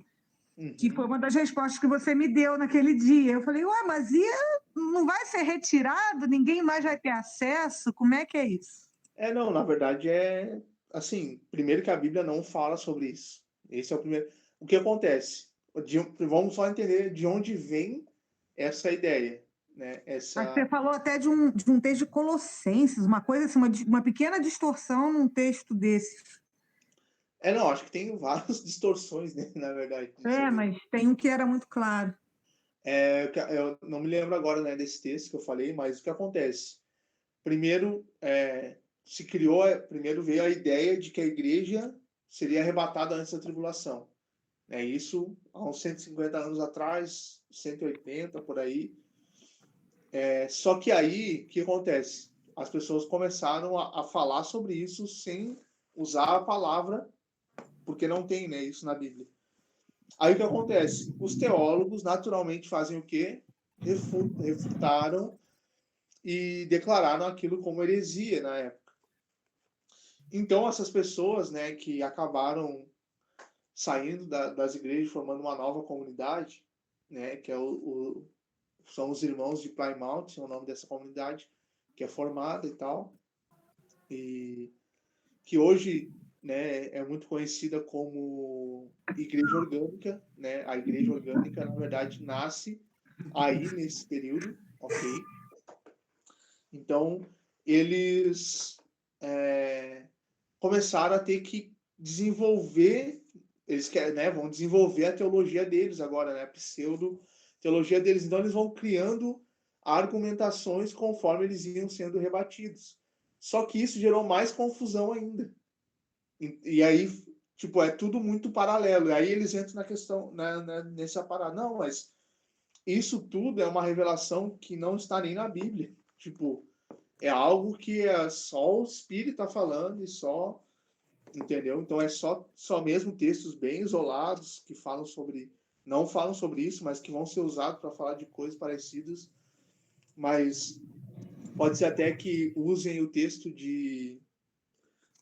que foi uma das respostas que você me deu naquele dia. Eu falei, ué, mas não vai ser retirado? Ninguém mais vai ter acesso? Como é que é isso? Não, na verdade assim, primeiro que a Bíblia não fala sobre isso. Esse é o primeiro. O que acontece? Vamos só entender de onde vem essa ideia, né? Você falou até de um texto de Colossenses, uma coisa assim, uma pequena distorção num texto desse. Não, acho que tem várias distorções, né, na verdade. Mas tem um que era muito claro. Eu não me lembro agora, né, desse texto que eu falei, mas o que acontece? Primeiro, primeiro veio a ideia de que a igreja seria arrebatada antes da tribulação. Isso há uns 150 anos atrás, 180, por aí. Só que aí, o que acontece? As pessoas começaram a falar sobre isso sem usar a palavra, porque não tem, né, isso na Bíblia. Aí o que acontece? Os teólogos naturalmente fazem o quê? Refutaram e declararam aquilo como heresia na época. Então, essas pessoas, né, que acabaram saindo das igrejas, formando uma nova comunidade, né, que são os irmãos de Plymouth, é o nome dessa comunidade, que é formada e tal, e que hoje, né, é muito conhecida como Igreja Orgânica, né? A Igreja Orgânica, na verdade, nasce aí nesse período, ok? Então, eles começaram a ter que desenvolver, eles querem, né, vão desenvolver a teologia deles agora, né, a pseudo-teologia deles. Então, eles vão criando argumentações conforme eles iam sendo rebatidos. Só que isso gerou mais confusão ainda. E aí, tipo, é tudo muito paralelo. E aí eles entram na questão, nessa parada. Não, mas isso tudo é uma revelação que não está nem na Bíblia. Tipo, é algo que só o Espírito está falando e só... Entendeu? Então é só mesmo textos bem isolados que falam sobre... Não falam sobre isso, mas que vão ser usados para falar de coisas parecidas. Mas pode ser até que usem o texto de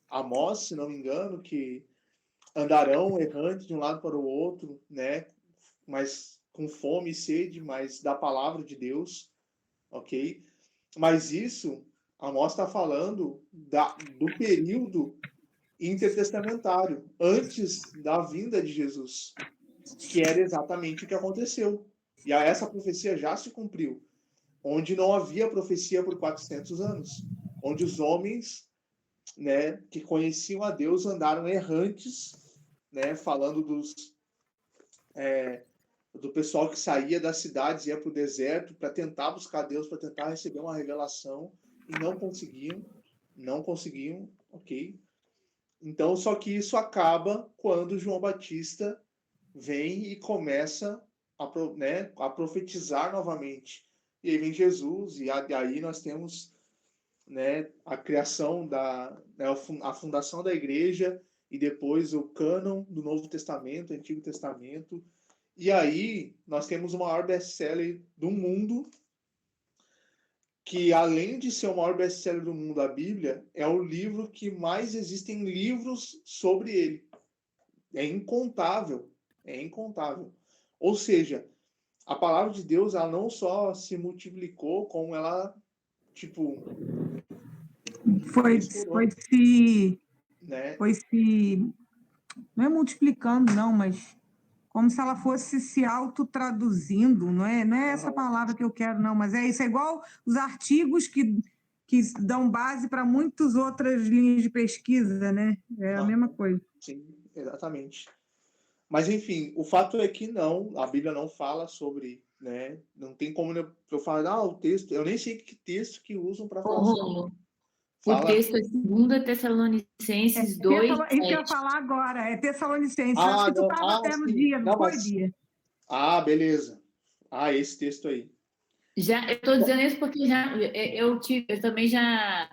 Amós, se não me engano, que andarão errantes de um lado para o outro, né? Mas com fome e sede, mas da palavra de Deus, ok? Mas isso, Amós está falando do período intertestamentário, antes da vinda de Jesus, que era exatamente o que aconteceu. E essa profecia já se cumpriu, onde não havia profecia por 400 anos, onde os homens, né, que conheciam a Deus andaram errantes, né, falando do pessoal que saía das cidades e ia para o deserto para tentar buscar Deus, para tentar receber uma revelação, e não conseguiam, ok? Então, só que isso acaba quando João Batista vem e começa a profetizar novamente. E aí vem Jesus, e aí nós temos, né, a criação a fundação da igreja, e depois o cânon do Novo Testamento, Antigo Testamento. E aí nós temos o maior best-seller do mundo, que além de ser o maior best-seller do mundo, a Bíblia, é o livro que mais existem livros sobre ele. É incontável. Ou seja, a palavra de Deus, ela não só se multiplicou, como ela, tipo... Foi se... Não é multiplicando, não, mas como se ela fosse se autotraduzindo, não é essa palavra que eu quero, não, mas é isso, é igual os artigos que dão base para muitas outras linhas de pesquisa, né? É a mesma coisa. Sim, exatamente. Mas, enfim, o fato é que a Bíblia não fala sobre, né? Não tem como eu falar, o texto, eu nem sei que texto que usam para falar sobre. O texto é 2 Tessalonicenses 2, isso que eu ia falar agora, é Tessalonicenses. Acho que tu estava até no dia, não foi, Bia? Ah, beleza. Ah, esse texto aí. Eu estou dizendo isso porque eu também já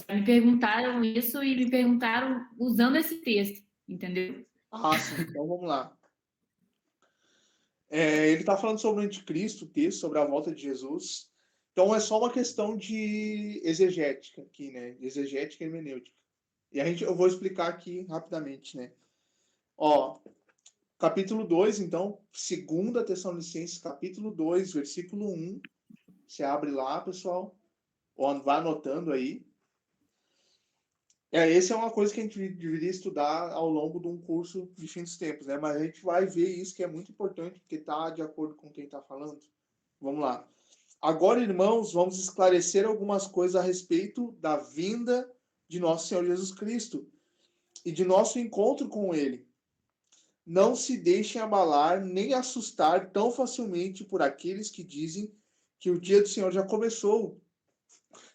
me perguntaram isso e me perguntaram usando esse texto, entendeu? Ah, sim. Então vamos lá. Ele está falando sobre o anticristo, o texto sobre a volta de Jesus. Então é só uma questão de exegética aqui, né? Exegética e hermenêutica. E eu vou explicar aqui rapidamente, né? Ó, capítulo 2, então, 2 Tessalonicenses, capítulo 2, versículo 1. Você abre lá, pessoal. Ou vai anotando aí. Essa é uma coisa que a gente deveria estudar ao longo de um curso de fim dos tempos, né? Mas a gente vai ver isso que é muito importante, porque está de acordo com quem está falando. Vamos lá. Agora, irmãos, vamos esclarecer algumas coisas a respeito da vinda de nosso Senhor Jesus Cristo e de nosso encontro com Ele. Não se deixem abalar nem assustar tão facilmente por aqueles que dizem que o dia do Senhor já começou.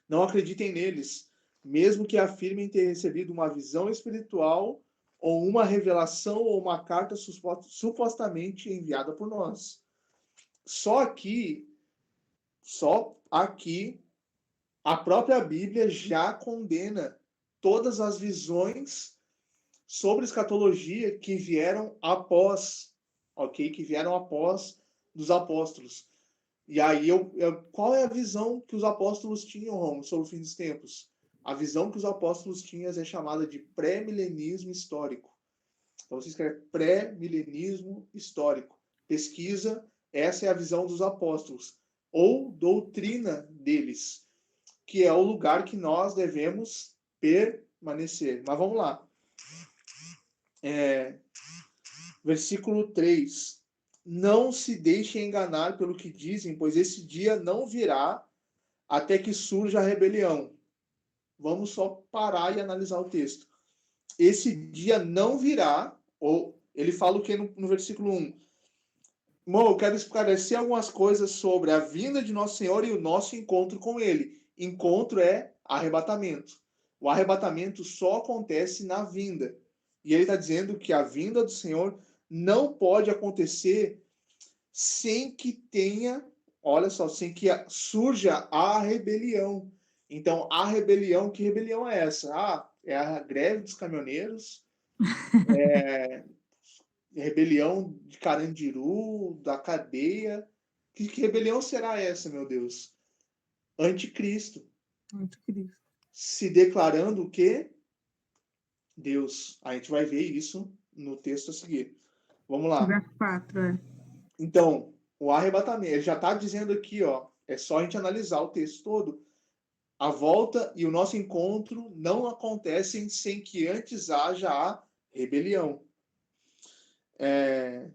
Não acreditem neles, mesmo que afirmem ter recebido uma visão espiritual ou uma revelação ou uma carta supostamente enviada por nós. Só aqui, a própria Bíblia já condena todas as visões sobre escatologia que vieram após, ok? Que vieram após dos apóstolos. E aí, qual é a visão que os apóstolos tinham, Romo, sobre o fim dos tempos? A visão que os apóstolos tinham é chamada de pré-milenismo histórico. Então, você escreve pré-milenismo histórico. Pesquisa, essa é a visão dos apóstolos. Ou doutrina deles, que é o lugar que nós devemos permanecer. Mas vamos lá. Versículo 3. Não se deixem enganar pelo que dizem, pois esse dia não virá até que surja a rebelião. Vamos só parar e analisar o texto. Esse dia não virá, ou ele fala o que no versículo 1? Irmão, eu quero esclarecer algumas coisas sobre a vinda de nosso Senhor e o nosso encontro com Ele. Encontro é arrebatamento. O arrebatamento só acontece na vinda. E ele está dizendo que a vinda do Senhor não pode acontecer sem que tenha, olha só, sem que surja a rebelião. Então, a rebelião, que rebelião é essa? É a greve dos caminhoneiros, rebelião de Carandiru, da cadeia. Que rebelião será essa, meu Deus? Anticristo. Anticristo. Se declarando o quê? Deus. A gente vai ver isso no texto a seguir. Vamos lá. Verso 4, Então, o arrebatamento, ele já está dizendo aqui, ó, é só a gente analisar o texto todo. A volta e o nosso encontro não acontecem sem que antes haja a rebelião.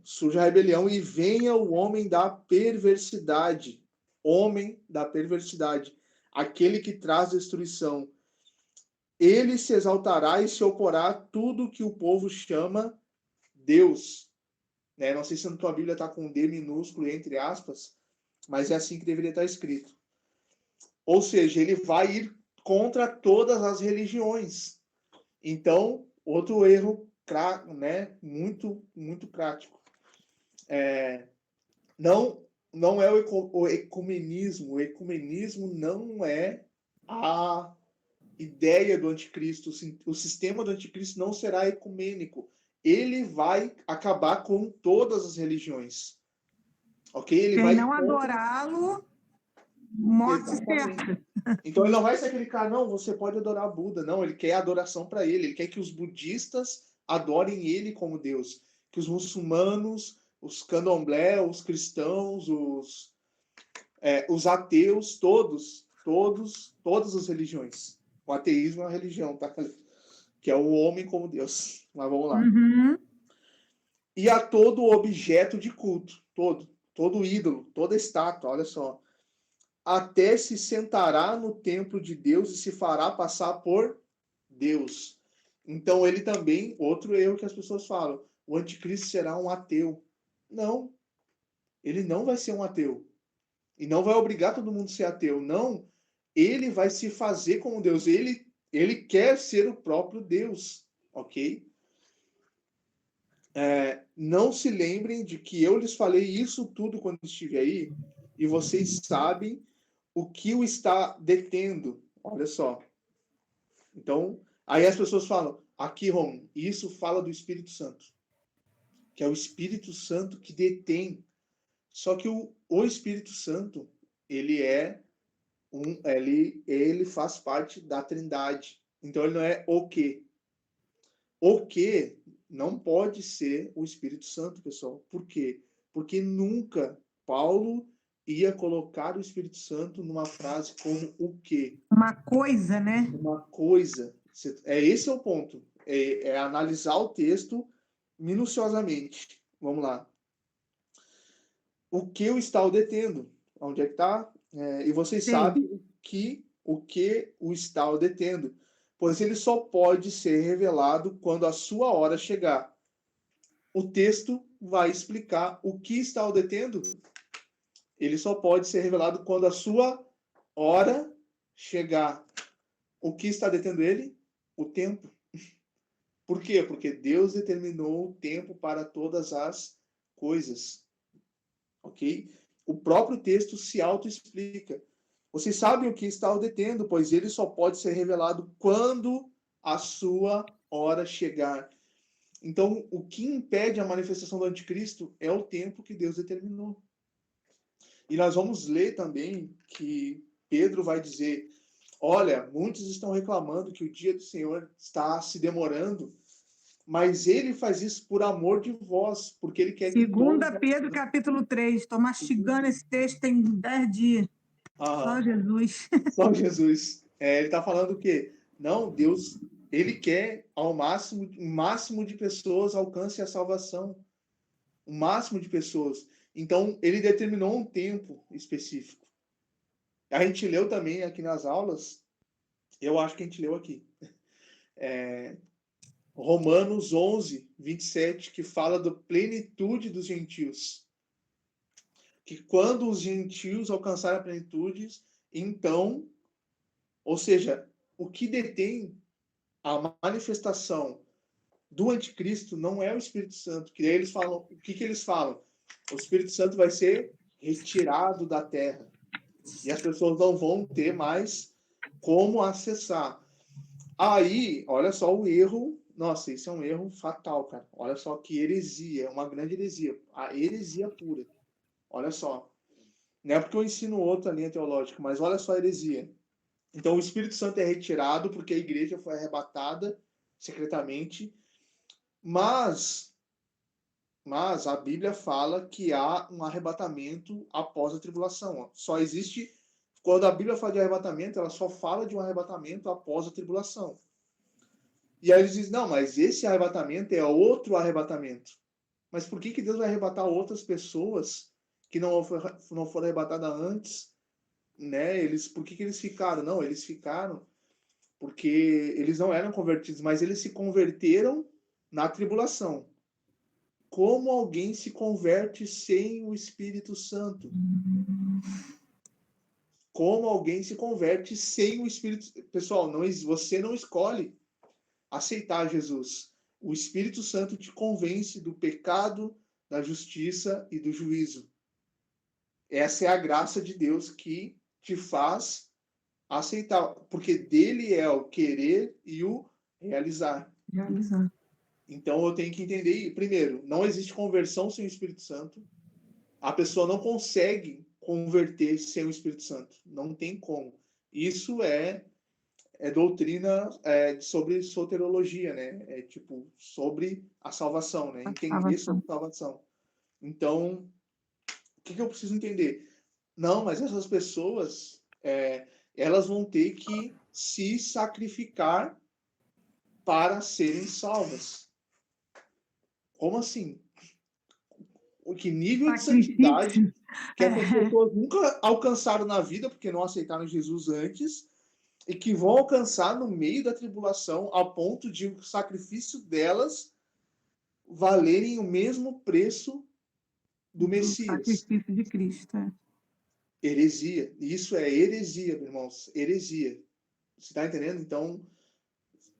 Surge a rebelião e venha o homem da perversidade. Homem da perversidade. Aquele que traz destruição. Ele se exaltará e se oporá a tudo que o povo chama Deus. Né? Não sei se na tua Bíblia está com D minúsculo entre aspas, mas é assim que deveria estar escrito. Ou seja, ele vai ir contra todas as religiões. Então, outro erro, né, muito, muito prático. Não é o ecumenismo. O ecumenismo não é a ideia do anticristo. O sistema do anticristo não será ecumênico. Ele vai acabar com todas as religiões. Ok? Ele Quem vai não adorá-lo, morte certa. Então ele não vai ser aquele cara, não, você pode adorar Buda. Não, ele quer adoração para ele. Ele quer que os budistas adorem ele como Deus. Que os muçulmanos, os candomblé, os cristãos, os ateus, todas as religiões. O ateísmo é uma religião, tá? Que é o homem como Deus. Mas vamos lá. Uhum. E a todo objeto de culto, todo ídolo, toda estátua, olha só. Até se sentará no templo de Deus e se fará passar por Deus. Então ele também, outro erro que as pessoas falam, o anticristo será um ateu. Não, ele não vai ser um ateu. E não vai obrigar todo mundo a ser ateu. Não, ele vai se fazer como Deus. Ele quer ser o próprio Deus, ok? não se lembrem de que eu lhes falei isso tudo quando estive aí, e vocês sabem o que o está detendo. Olha só. Então, aí as pessoas falam, aqui, Rom, isso fala do Espírito Santo, que é o Espírito Santo que detém. Só que o Espírito Santo, ele faz parte da Trindade. Então, ele não é o quê? O que não pode ser o Espírito Santo, pessoal. Por quê? Porque nunca Paulo ia colocar o Espírito Santo numa frase como o quê? Uma coisa, né? Uma coisa. Esse é o ponto. É analisar o texto minuciosamente. Vamos lá. O que o está o detendo? Onde é que está? E vocês Sim. sabem o que o está o detendo, pois ele só pode ser revelado quando a sua hora chegar. O texto vai explicar o que está o detendo. Ele só pode ser revelado quando a sua hora chegar. O que está detendo ele? O tempo. Por quê? Porque Deus determinou o tempo para todas as coisas. Ok? O próprio texto se auto-explica. Vocês sabem o que está o detendo, pois ele só pode ser revelado quando a sua hora chegar. Então, o que impede a manifestação do anticristo é o tempo que Deus determinou. E nós vamos ler também que Pedro vai dizer, olha, muitos estão reclamando que o dia do Senhor está se demorando, mas ele faz isso por amor de vós, porque ele quer que todos... 2 Pedro, capítulo 3. Estou mastigando esse texto tem 10 dias. Só Jesus. Só Jesus. Ele está falando o quê? Não, Deus, ele quer ao máximo, o máximo de pessoas alcance a salvação. O máximo de pessoas. Então, ele determinou um tempo específico. A gente leu também aqui nas aulas, eu acho que a gente leu aqui, Romanos 11, 27, que fala da plenitude dos gentios. Que quando os gentios alcançarem a plenitude, então, ou seja, o que detém a manifestação do anticristo não é o Espírito Santo, que daí eles falam, o que eles falam? O Espírito Santo vai ser retirado da terra. E as pessoas não vão ter mais como acessar. Aí, olha só o erro. Nossa, isso é um erro fatal, cara. Olha só que heresia, é uma grande heresia. A heresia pura. Olha só. Não é porque eu ensino outra linha teológica, mas olha só a heresia. Então, o Espírito Santo é retirado porque a igreja foi arrebatada secretamente. Mas a Bíblia fala que há um arrebatamento após a tribulação. Só existe... Quando a Bíblia fala de arrebatamento, ela só fala de um arrebatamento após a tribulação. E aí eles dizem, não, mas esse arrebatamento é outro arrebatamento. Mas por que Deus vai arrebatar outras pessoas que não foram arrebatadas antes? Né? Por que eles ficaram? Não, eles ficaram porque eles não eram convertidos, mas eles se converteram na tribulação. Como alguém se converte sem o Espírito Santo? Como alguém se converte sem o Espírito... Pessoal, você não escolhe aceitar Jesus. O Espírito Santo te convence do pecado, da justiça e do juízo. Essa é a graça de Deus que te faz aceitar, porque dele é o querer e o realizar. Então eu tenho que entender, primeiro, não existe conversão sem o Espírito Santo. A pessoa não consegue converter sem o Espírito Santo. Não tem como. Isso é doutrina sobre soteriologia, né? É tipo, sobre a salvação, né? Entender sobre a salvação. Então, o que eu preciso entender? Não, mas essas pessoas, elas vão ter que se sacrificar para serem salvas. Como assim? Que nível de santidade que essas pessoas nunca alcançaram na vida, porque não aceitaram Jesus antes, e que vão alcançar no meio da tribulação, a ponto de o sacrifício delas valerem o mesmo preço do Messias. Sacrifício de Cristo. Heresia. Isso é heresia, meus irmãos. Heresia. Você está entendendo? Então,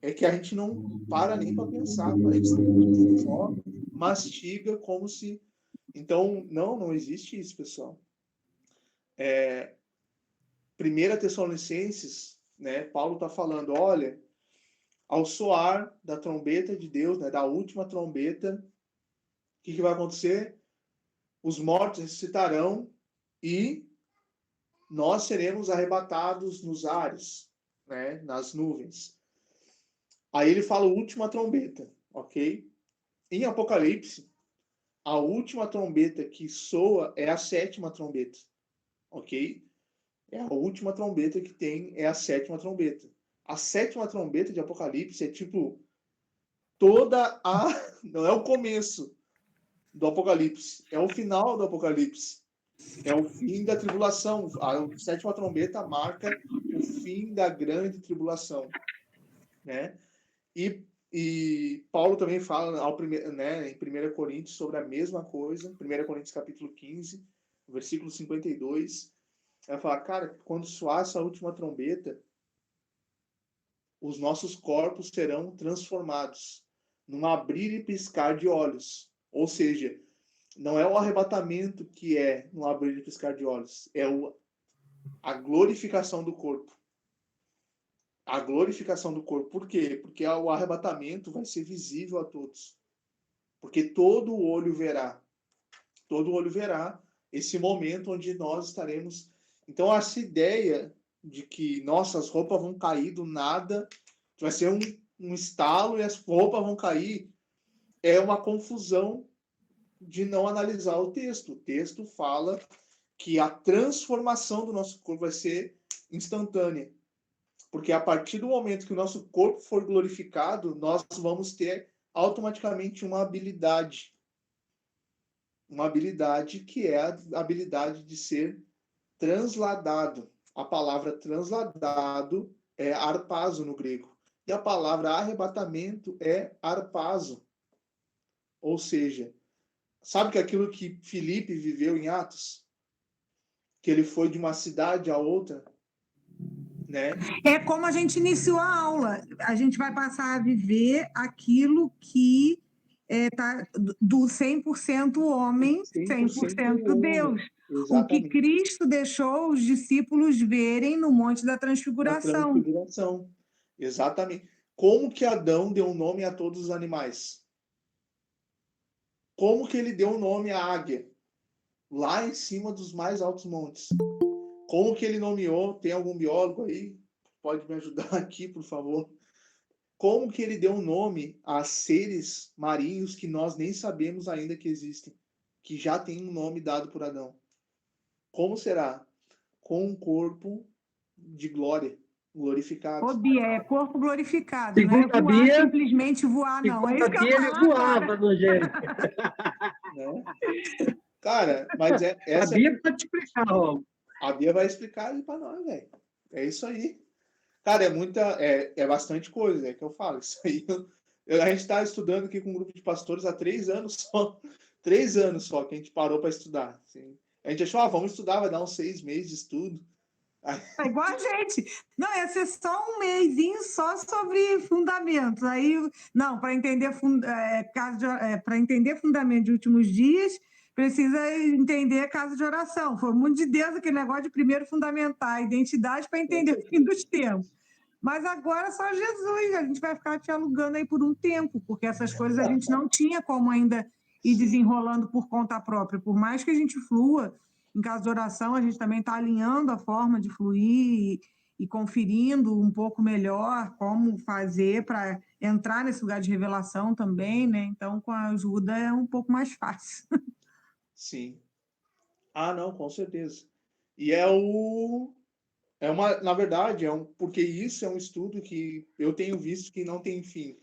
é que a gente não para nem para pensar, a gente só mastiga como se... Então, não existe isso, pessoal. 1 Tessalonicenses, né, Paulo está falando, olha, ao soar da trombeta de Deus, né, da última trombeta, o que vai acontecer? Os mortos ressuscitarão e nós seremos arrebatados nos ares, né, nas nuvens. Aí ele fala última trombeta, ok? Em Apocalipse, a última trombeta que soa é a 7ª trombeta, ok? É a última trombeta que tem, é a 7ª trombeta. A 7ª trombeta de Apocalipse é tipo toda a... Não é o começo do Apocalipse, é o final do Apocalipse. É o fim da tribulação. A 7ª trombeta marca o fim da grande tribulação, né? E Paulo também fala né, em 1 Coríntios sobre a mesma coisa. 1 Coríntios capítulo 15, versículo 52. Ela fala, cara, quando soar essa última trombeta, os nossos corpos serão transformados num abrir e piscar de olhos. Ou seja, não é o arrebatamento que é no abrir e piscar de olhos, é a glorificação do corpo. A glorificação do corpo. Por quê? Porque o arrebatamento vai ser visível a todos. Porque todo olho verá esse momento onde nós estaremos. Então, essa ideia de que nossas roupas vão cair do nada, vai ser um estalo e as roupas vão cair, é uma confusão de não analisar o texto. O texto fala que a transformação do nosso corpo vai ser instantânea. Porque a partir do momento que o nosso corpo for glorificado, nós vamos ter automaticamente uma habilidade. Uma habilidade que é a habilidade de ser transladado. A palavra transladado é harpazo no grego. E a palavra arrebatamento é harpazo. Ou seja, sabe que aquilo que Filipe viveu em Atos? Que ele foi de uma cidade a outra, né? É como a gente iniciou a aula. A gente vai passar a viver aquilo que tá do 100% homem, 100% Deus. O que Cristo deixou os discípulos verem no Monte da Transfiguração. Exatamente. Como que Adão deu nome a todos os animais? Como que ele deu nome à águia? Lá em cima dos mais altos montes. Como que ele nomeou? Tem algum biólogo aí? Pode me ajudar aqui, por favor? Como que ele deu nome a seres marinhos que nós nem sabemos ainda que existem? Que já tem um nome dado por Adão. Como será? Com um corpo de glória, glorificado. Ô, Bia, é corpo glorificado, Segundo não é voar, Bia, simplesmente voar, não. É isso que eu ele falo voava agora. no jeito. Né? Cara, mas essa a Bia pode te explicar, Rob. A Bia vai explicar aí para nós, velho. É isso aí. Cara, é bastante coisa, é que eu falo. Isso aí. A gente está estudando aqui com um grupo de pastores há 3 anos só. 3 anos só que a gente parou para estudar. Assim. A gente achou, vamos estudar, vai dar uns 6 meses de estudo. É igual a gente. Não, ia ser só um mesinho só sobre fundamentos. Aí, não, para entender fundamento de últimos dias, precisa entender caso de oração. Foi muito de Deus aquele negócio de primeiro fundamentar a identidade para entender o fim dos tempos. Mas agora só Jesus, a gente vai ficar te alugando aí por um tempo, porque essas coisas a gente não tinha como ainda ir desenrolando por conta própria. Por mais que a gente flua, em caso de oração, a gente também está alinhando a forma de fluir e conferindo um pouco melhor como fazer para entrar nesse lugar de revelação também, né? Então, com a ajuda é um pouco mais fácil. Sim. Não, com certeza. E na verdade, porque isso é um estudo que eu tenho visto que não tem fim.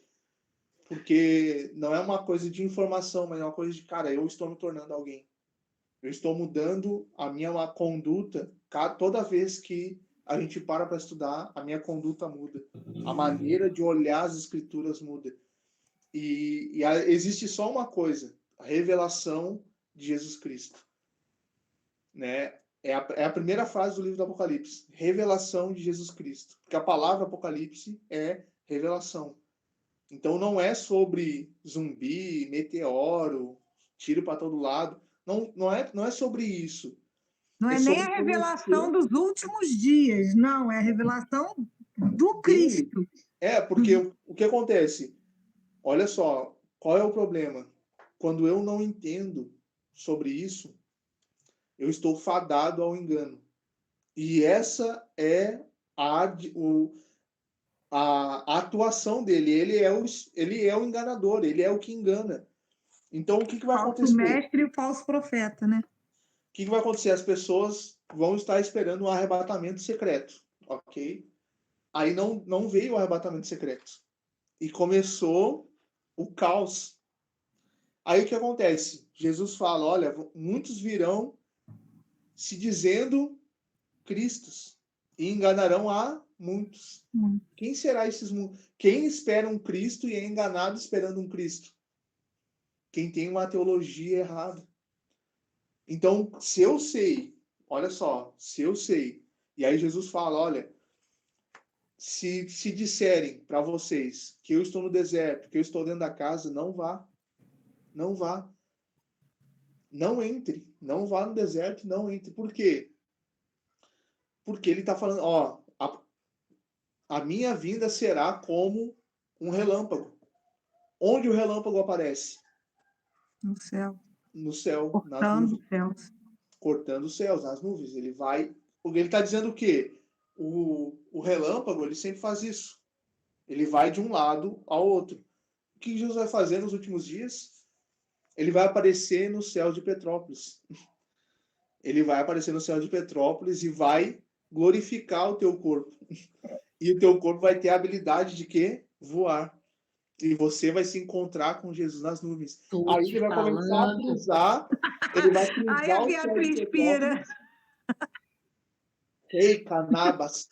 Porque não é uma coisa de informação, mas é uma coisa de, cara, eu estou me tornando alguém. Eu estou mudando a minha conduta. Toda vez que a gente para estudar, a minha conduta muda. A maneira de olhar as escrituras muda. E existe só uma coisa, a revelação de Jesus Cristo. Né? É a primeira frase do livro do Apocalipse. Revelação de Jesus Cristo. Porque a palavra Apocalipse é revelação. Então não é sobre zumbi, meteoro, tiro para todo lado. Não é sobre isso. Não é nem sobre a revelação conhecer dos últimos dias, não, é a revelação do dele. Cristo. Porque o que acontece? Olha só, qual é o problema? Quando eu não entendo sobre isso, eu estou fadado ao engano. E essa é a atuação dele. Ele é o enganador, ele é o que engana. Então, o que vai Falso acontecer? mestre e o falso profeta, né? O que vai acontecer? As pessoas vão estar esperando um arrebatamento secreto, ok? Aí não veio o arrebatamento secreto. E começou o caos. Aí o que acontece? Jesus fala, olha, muitos virão se dizendo Cristos e enganarão a muitos. Quem será esses muitos? Quem espera um Cristo e é enganado esperando um Cristo? Quem tem uma teologia errada. Então, se eu sei, olha só, se eu sei, e aí Jesus fala, olha, se disserem para vocês que eu estou no deserto, que eu estou dentro da casa, não vá. Não vá. Não entre. Não vá no deserto, não entre. Por quê? Porque ele está falando, ó, a minha vinda será como um relâmpago. Onde o relâmpago aparece? No céu. No céu, nas Cortando nuvens. os céus. Cortando os céus, nas nuvens. Ele vai... Porque ele está dizendo o quê? O relâmpago, ele sempre faz isso. Ele vai de um lado ao outro. O que Jesus vai fazer nos últimos dias? Ele vai aparecer no céu de Petrópolis. Ele vai aparecer no céu de Petrópolis e vai glorificar o teu corpo. E o teu corpo vai ter a habilidade de quê? Voar. E você vai se encontrar com Jesus nas nuvens. Tô Aí te ele vai começar a falando. cruzar. Ele vai Ai, a cruzar o céu de Beatriz pira. Petrópolis. Ei, canabas.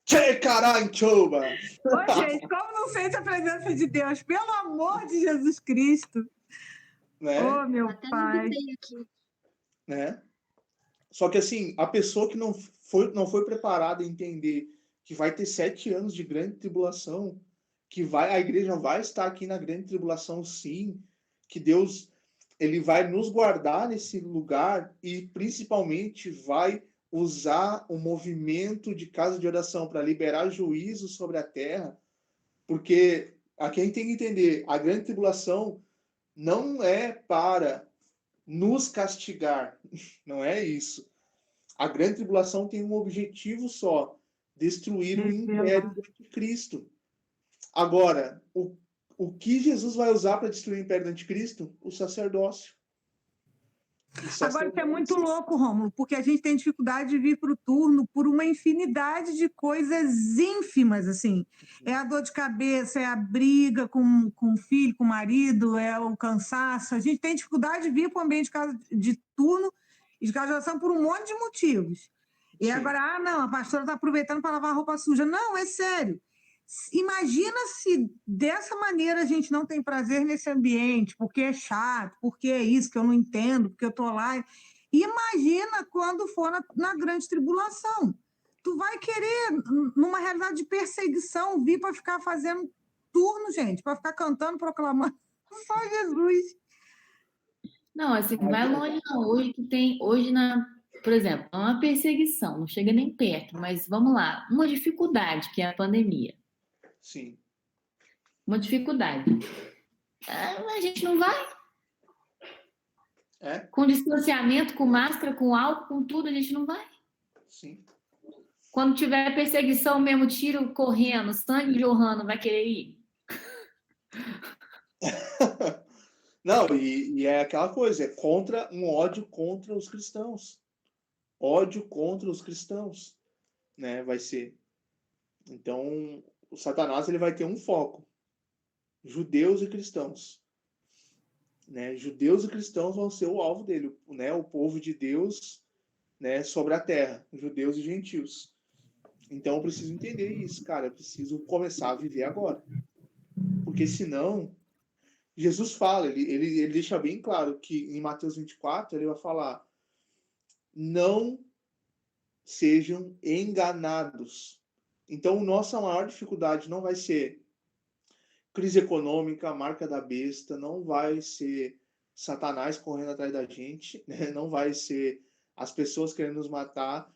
Que caranchoba! Ô, gente, como não sente a presença de Deus? Pelo amor de Jesus Cristo. Né? Oh, meu Até pai. meditei aqui. Né? Só que assim, a pessoa que não foi preparada a entender que vai ter 7 anos de grande tribulação, que a igreja vai estar aqui na grande tribulação, sim, que Deus ele vai nos guardar nesse lugar e principalmente vai usar o movimento de casa de oração para liberar juízo sobre a terra, porque aqui a gente tem que entender, a grande tribulação não é para nos castigar, não é isso. A grande tribulação tem um objetivo só, destruir o império do Cristo. Agora, o que Jesus vai usar para destruir o império do anticristo? O sacerdócio. Agora, isso é muito louco, Rômulo, porque a gente tem dificuldade de vir para o turno por uma infinidade de coisas ínfimas, assim. É a dor de cabeça, é a briga com o filho, com o marido, é o cansaço. A gente tem dificuldade de vir para o ambiente de turno e de casa de oração por um monte de motivos. E Sim. agora, não, a pastora está aproveitando para lavar a roupa suja. Não, é sério. Imagina se dessa maneira a gente não tem prazer nesse ambiente, porque é chato, porque é isso que eu não entendo, porque eu estou lá. Imagina quando for na grande tribulação. Tu vai querer, numa realidade de perseguição, vir para ficar fazendo turno, gente, para ficar cantando, proclamando. Só Jesus. Não, assim, vai longe não. Por exemplo, é uma perseguição, não chega nem perto, mas vamos lá, uma dificuldade que é a pandemia. Sim. Uma dificuldade. A gente não vai. Com distanciamento, com máscara, com álcool, com tudo, a gente não vai. Sim. Quando tiver perseguição mesmo, tiro correndo, sangue jorrando, vai querer ir? Não, e é aquela coisa, é contra um ódio contra os cristãos. Ódio contra os cristãos, né? Vai ser. Então, o Satanás ele vai ter um foco: judeus e cristãos, né? Judeus e cristãos vão ser o alvo dele, né? O povo de Deus, né? Sobre a terra, judeus e gentios. Então, eu preciso entender isso, cara. Eu preciso começar a viver agora, porque senão Jesus fala, ele deixa bem claro que em Mateus 24 ele vai falar: não sejam enganados. Então, nossa maior dificuldade não vai ser crise econômica, marca da besta, não vai ser Satanás correndo atrás da gente, né? Não vai ser as pessoas querendo nos matar.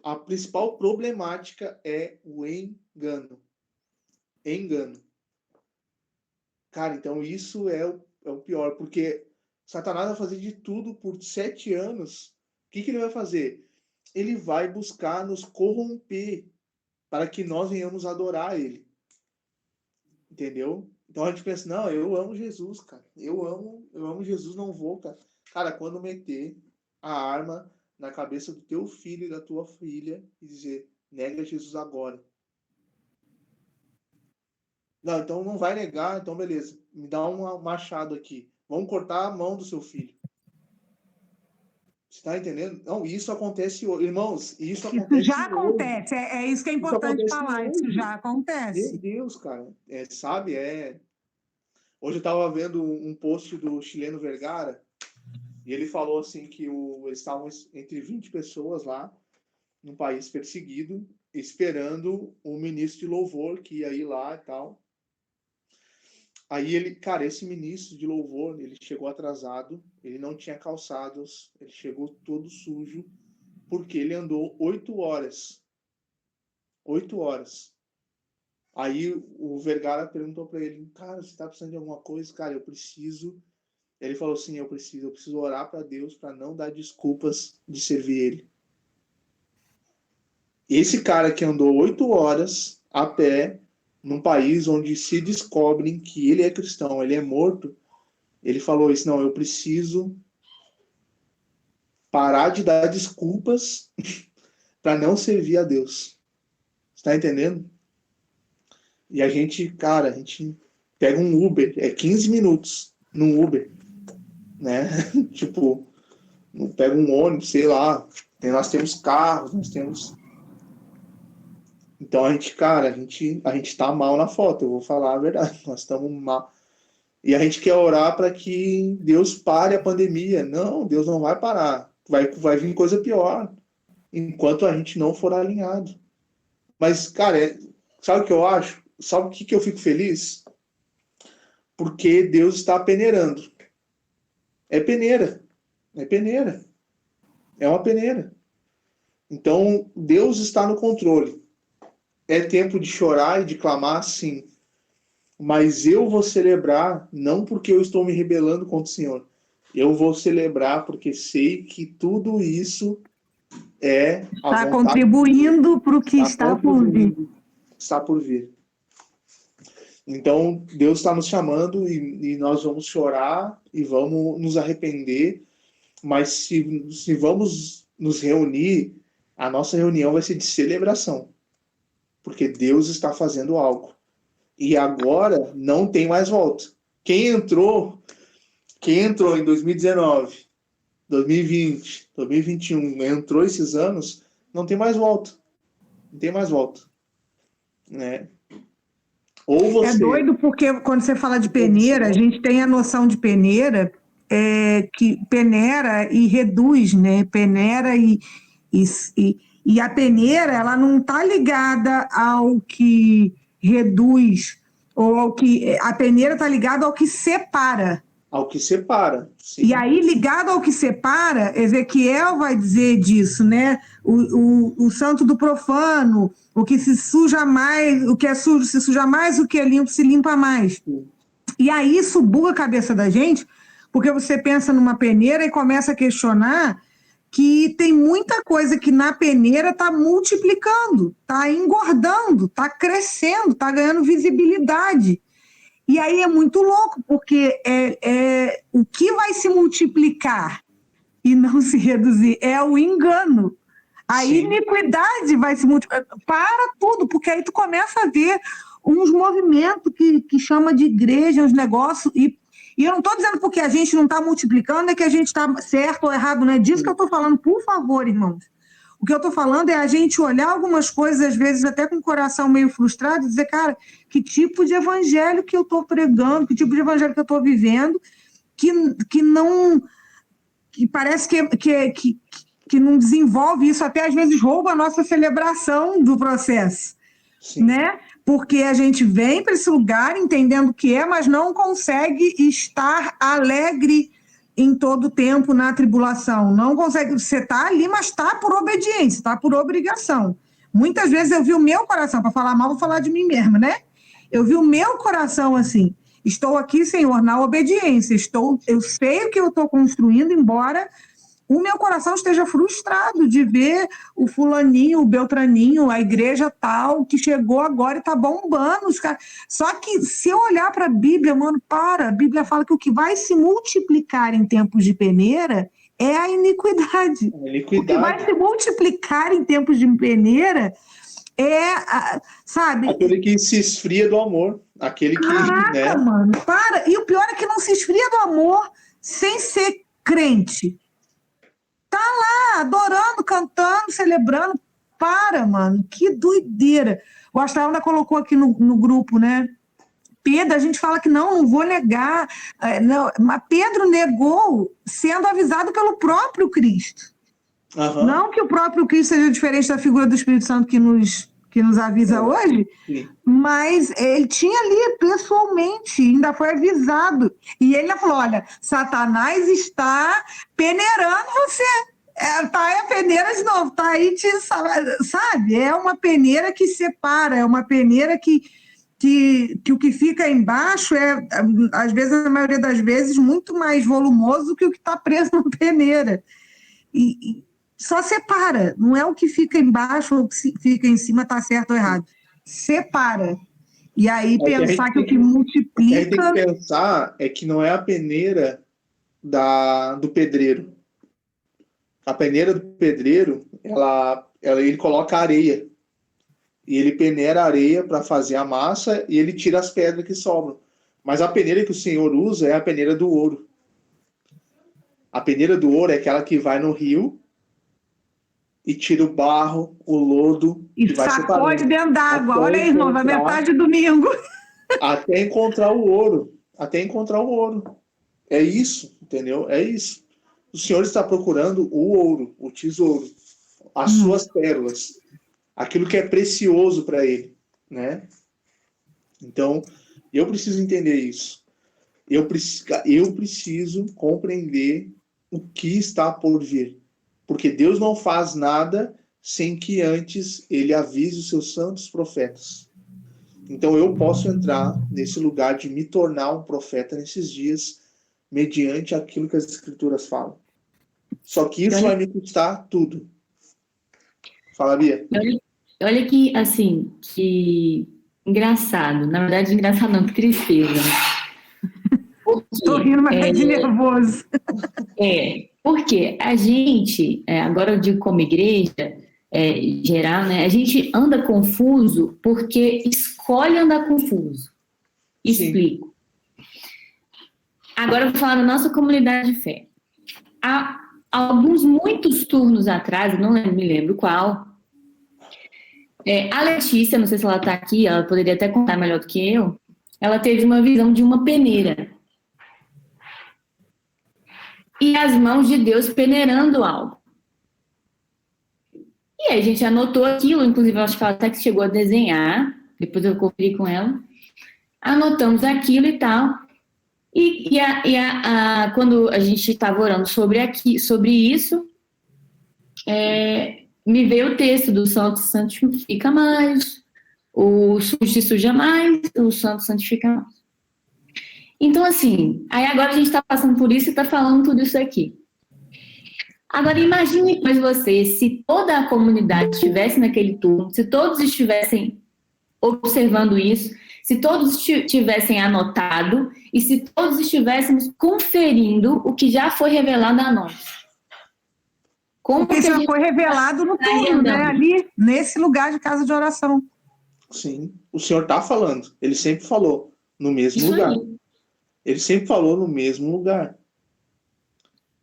A principal problemática é o engano. Engano. Cara, então isso é o pior, porque Satanás vai fazer de tudo por 7 anos. O que ele vai fazer? Ele vai buscar nos corromper para que nós venhamos adorar ele. Entendeu? Então a gente pensa, não, eu amo Jesus, cara. Eu amo Jesus, não vou, cara. Cara, quando meter a arma na cabeça do teu filho e da tua filha e dizer, nega Jesus agora. Não, então não vai negar, então beleza. Me dá um machado aqui. Vamos cortar a mão do seu filho. Você está entendendo? Não, isso acontece hoje. Irmãos, isso acontece Isso já hoje. acontece. É isso que é importante falar. Hoje. Isso já acontece. Meu Deus, cara. Sabe, Hoje eu estava vendo um post do chileno Vergara e ele falou assim que eles estavam entre 20 pessoas lá, num país perseguido, esperando o ministro de louvor que ia ir lá e tal. Aí esse ministro de louvor, ele chegou atrasado, ele não tinha calçados, ele chegou todo sujo, porque ele andou 8 horas. 8 horas. Aí o Vergara perguntou para ele, cara, você tá precisando de alguma coisa? Cara, eu preciso. Ele falou assim, eu preciso orar para Deus para não dar desculpas de servir ele. Esse cara que andou 8 horas a pé, num país onde se descobrem que ele é cristão, ele é morto, ele falou isso, não, eu preciso parar de dar desculpas para não servir a Deus. Está entendendo? E a gente pega um Uber, 15 minutos num Uber, né? Tipo, pega um ônibus, sei lá, nós temos carros, nós temos... Então a gente tá mal na foto, eu vou falar a verdade, nós estamos mal. E a gente quer orar para que Deus pare a pandemia. Não, Deus não vai parar. Vai vir coisa pior, enquanto a gente não for alinhado. Mas, cara, sabe o que eu acho? Sabe o que eu fico feliz? Porque Deus está peneirando. É peneira. É peneira. É uma peneira. Então, Deus está no controle. É tempo de chorar e de clamar, sim. Mas eu vou celebrar, não porque eu estou me rebelando contra o Senhor. Eu vou celebrar porque sei que tudo isso está contribuindo para o que está por vir. Está por vir. Então, Deus está nos chamando e nós vamos chorar e vamos nos arrepender. Mas se vamos nos reunir, a nossa reunião vai ser de celebração. Porque Deus está fazendo algo. E agora não tem mais volta. Quem entrou em 2019, 2020, 2021, entrou esses anos, não tem mais volta. Não tem mais volta. Né? Ou você... É doido porque quando você fala de peneira, a gente tem a noção de peneira, que peneira e reduz, né? Peneira e a peneira, ela não está ligada ao que reduz, ou ao que... A peneira está ligada ao que separa. Ao que separa, sim. E aí, ligado ao que separa, Ezequiel vai dizer disso, né? O santo do profano, o que se suja mais, o que é sujo se suja mais, o que é limpo se limpa mais. Sim. E aí isso buga a cabeça da gente, porque você pensa numa peneira e começa a questionar que tem muita coisa que na peneira está multiplicando, está engordando, está crescendo, está ganhando visibilidade. E aí é muito louco, porque o que vai se multiplicar e não se reduzir é o engano. A Sim. iniquidade vai se multiplicar. Para tudo, porque aí tu começa a ver uns movimentos que chama de igreja, uns negócios, e eu não estou dizendo porque a gente não está multiplicando, é que a gente está certo ou errado, não é disso que eu estou falando, por favor, irmãos. O que eu estou falando é a gente olhar algumas coisas, às vezes até com o coração meio frustrado, e dizer, cara, que tipo de evangelho que eu estou pregando, que tipo de evangelho que eu estou vivendo, que parece que não desenvolve isso, até às vezes rouba a nossa celebração do processo. Sim. né? Porque a gente vem para esse lugar entendendo o que é, mas não consegue estar alegre em todo o tempo na tribulação. Não consegue. Você está ali, mas está por obediência, está por obrigação. Muitas vezes eu vi o meu coração, para falar mal, vou falar de mim mesma, né? Eu vi o meu coração assim. Estou aqui, Senhor, na obediência. Eu sei o que eu estou construindo, embora o meu coração esteja frustrado de ver o fulaninho, o beltraninho, a igreja tal, que chegou agora e está bombando os caras. Só que se eu olhar para a Bíblia, mano, a Bíblia fala que o que vai se multiplicar em tempos de peneira é a iniquidade. O que vai se multiplicar em tempos de peneira sabe? Aquele que se esfria do amor. Aquele que, Caraca, né? mano, para. E o pior é que não se esfria do amor sem ser crente. Tá lá, adorando, cantando, celebrando. Para, mano, que doideira. O Astral ainda colocou aqui no grupo, né? Pedro, a gente fala que não vou negar. Não, mas Pedro negou sendo avisado pelo próprio Cristo. Uhum. Não que o próprio Cristo seja diferente da figura do Espírito Santo que nos avisa hoje, Sim. mas ele tinha ali pessoalmente, ainda foi avisado. E ele falou, olha, Satanás está peneirando você. Tá aí a peneira de novo, tá aí, sabe? É uma peneira que separa, é uma peneira que o que fica embaixo é, às vezes, na maioria das vezes, muito mais volumoso do que o que está preso na peneira. E só separa, não é o que fica embaixo ou o que fica em cima está certo ou errado. Separa. E aí pensar que o que multiplica... O que a gente tem que pensar é que não é a peneira do pedreiro. A peneira do pedreiro, ele coloca areia. E ele peneira a areia para fazer a massa e ele tira as pedras que sobram. Mas a peneira que o Senhor usa é a peneira do ouro. A peneira do ouro é aquela que vai no rio e tira o barro, o lodo... E sacode dentro d'água. Olha aí, irmão, vai metade de domingo. Até encontrar o ouro. É isso, entendeu? É isso. O Senhor está procurando o ouro, o tesouro, as suas pérolas, aquilo que é precioso para Ele, né? Então, eu preciso entender isso. Eu preciso compreender o que está por vir. Porque Deus não faz nada sem que antes Ele avise os seus santos profetas. Então, eu posso entrar nesse lugar de me tornar um profeta nesses dias, mediante aquilo que as Escrituras falam. Só que isso vai me custar tudo. Fala, Bia. Olha que, assim, que engraçado. Na verdade, engraçado não, que tristeza. Estou rindo, mas de nervoso. Porque a gente, agora eu digo como igreja, geral, né? A gente anda confuso porque escolhe andar confuso. Explico. Sim. Agora eu vou falar da nossa comunidade de fé. Há muitos turnos atrás, não me lembro qual, a Letícia, não sei se ela está aqui, ela poderia até contar melhor do que eu, ela teve uma visão de uma peneira. E as mãos de Deus peneirando algo. E aí a gente anotou aquilo, inclusive eu acho que ela até que chegou a desenhar, depois eu conferi com ela, anotamos aquilo e tal. E quando a gente estava orando sobre isso, me veio o texto do santo santifica mais, o sujo se suja mais, o santo santifica mais. Então, assim, aí agora a gente está passando por isso e está falando tudo isso aqui. Agora, imagine depois você, se toda a comunidade estivesse naquele turno, se todos estivessem observando isso, se todos tivessem anotado e se todos estivéssemos conferindo o que já foi revelado a nós. Porque já foi revelado no turno, né? Ali, nesse lugar de casa de oração. Sim, o Senhor está falando. Ele sempre falou no mesmo lugar. Aí. Ele sempre falou no mesmo lugar.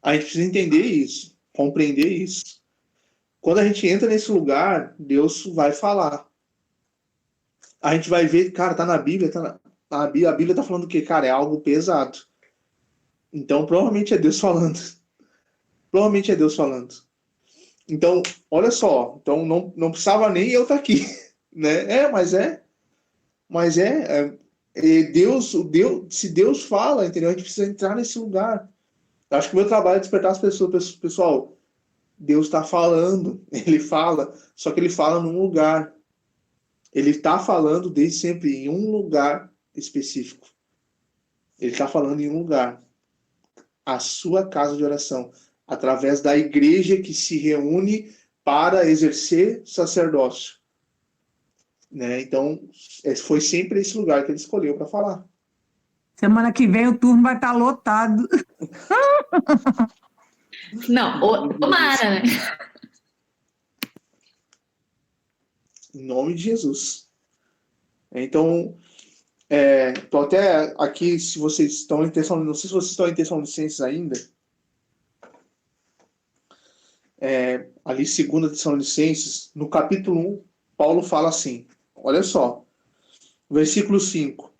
A gente precisa entender isso, compreender isso. Quando a gente entra nesse lugar, Deus vai falar. A gente vai ver, cara, tá na Bíblia, a Bíblia tá falando o quê? Cara, é algo pesado. Então, provavelmente é Deus falando. Então, olha só. Então, não precisava nem eu estar aqui. né? Deus, se Deus fala, entendeu? A gente precisa entrar nesse lugar. Eu acho que o meu trabalho é despertar as pessoas, pessoal, Deus está falando, ele fala, só que ele fala num lugar. Ele está falando desde sempre em um lugar específico. Ele está falando em um lugar. A sua casa de oração, através da igreja que se reúne para exercer sacerdócio. Né? Então, foi sempre esse lugar que ele escolheu para falar. Semana que vem o turno vai estar lotado. Não, tomara, né? Em nome de Jesus. Então, tô até aqui, se vocês estão em Tessalonicenses, não sei se vocês estão em Tessalonicenses ainda. Ali, 2 Tessalonicenses, no capítulo 1, Paulo fala assim, olha só, versículo 5.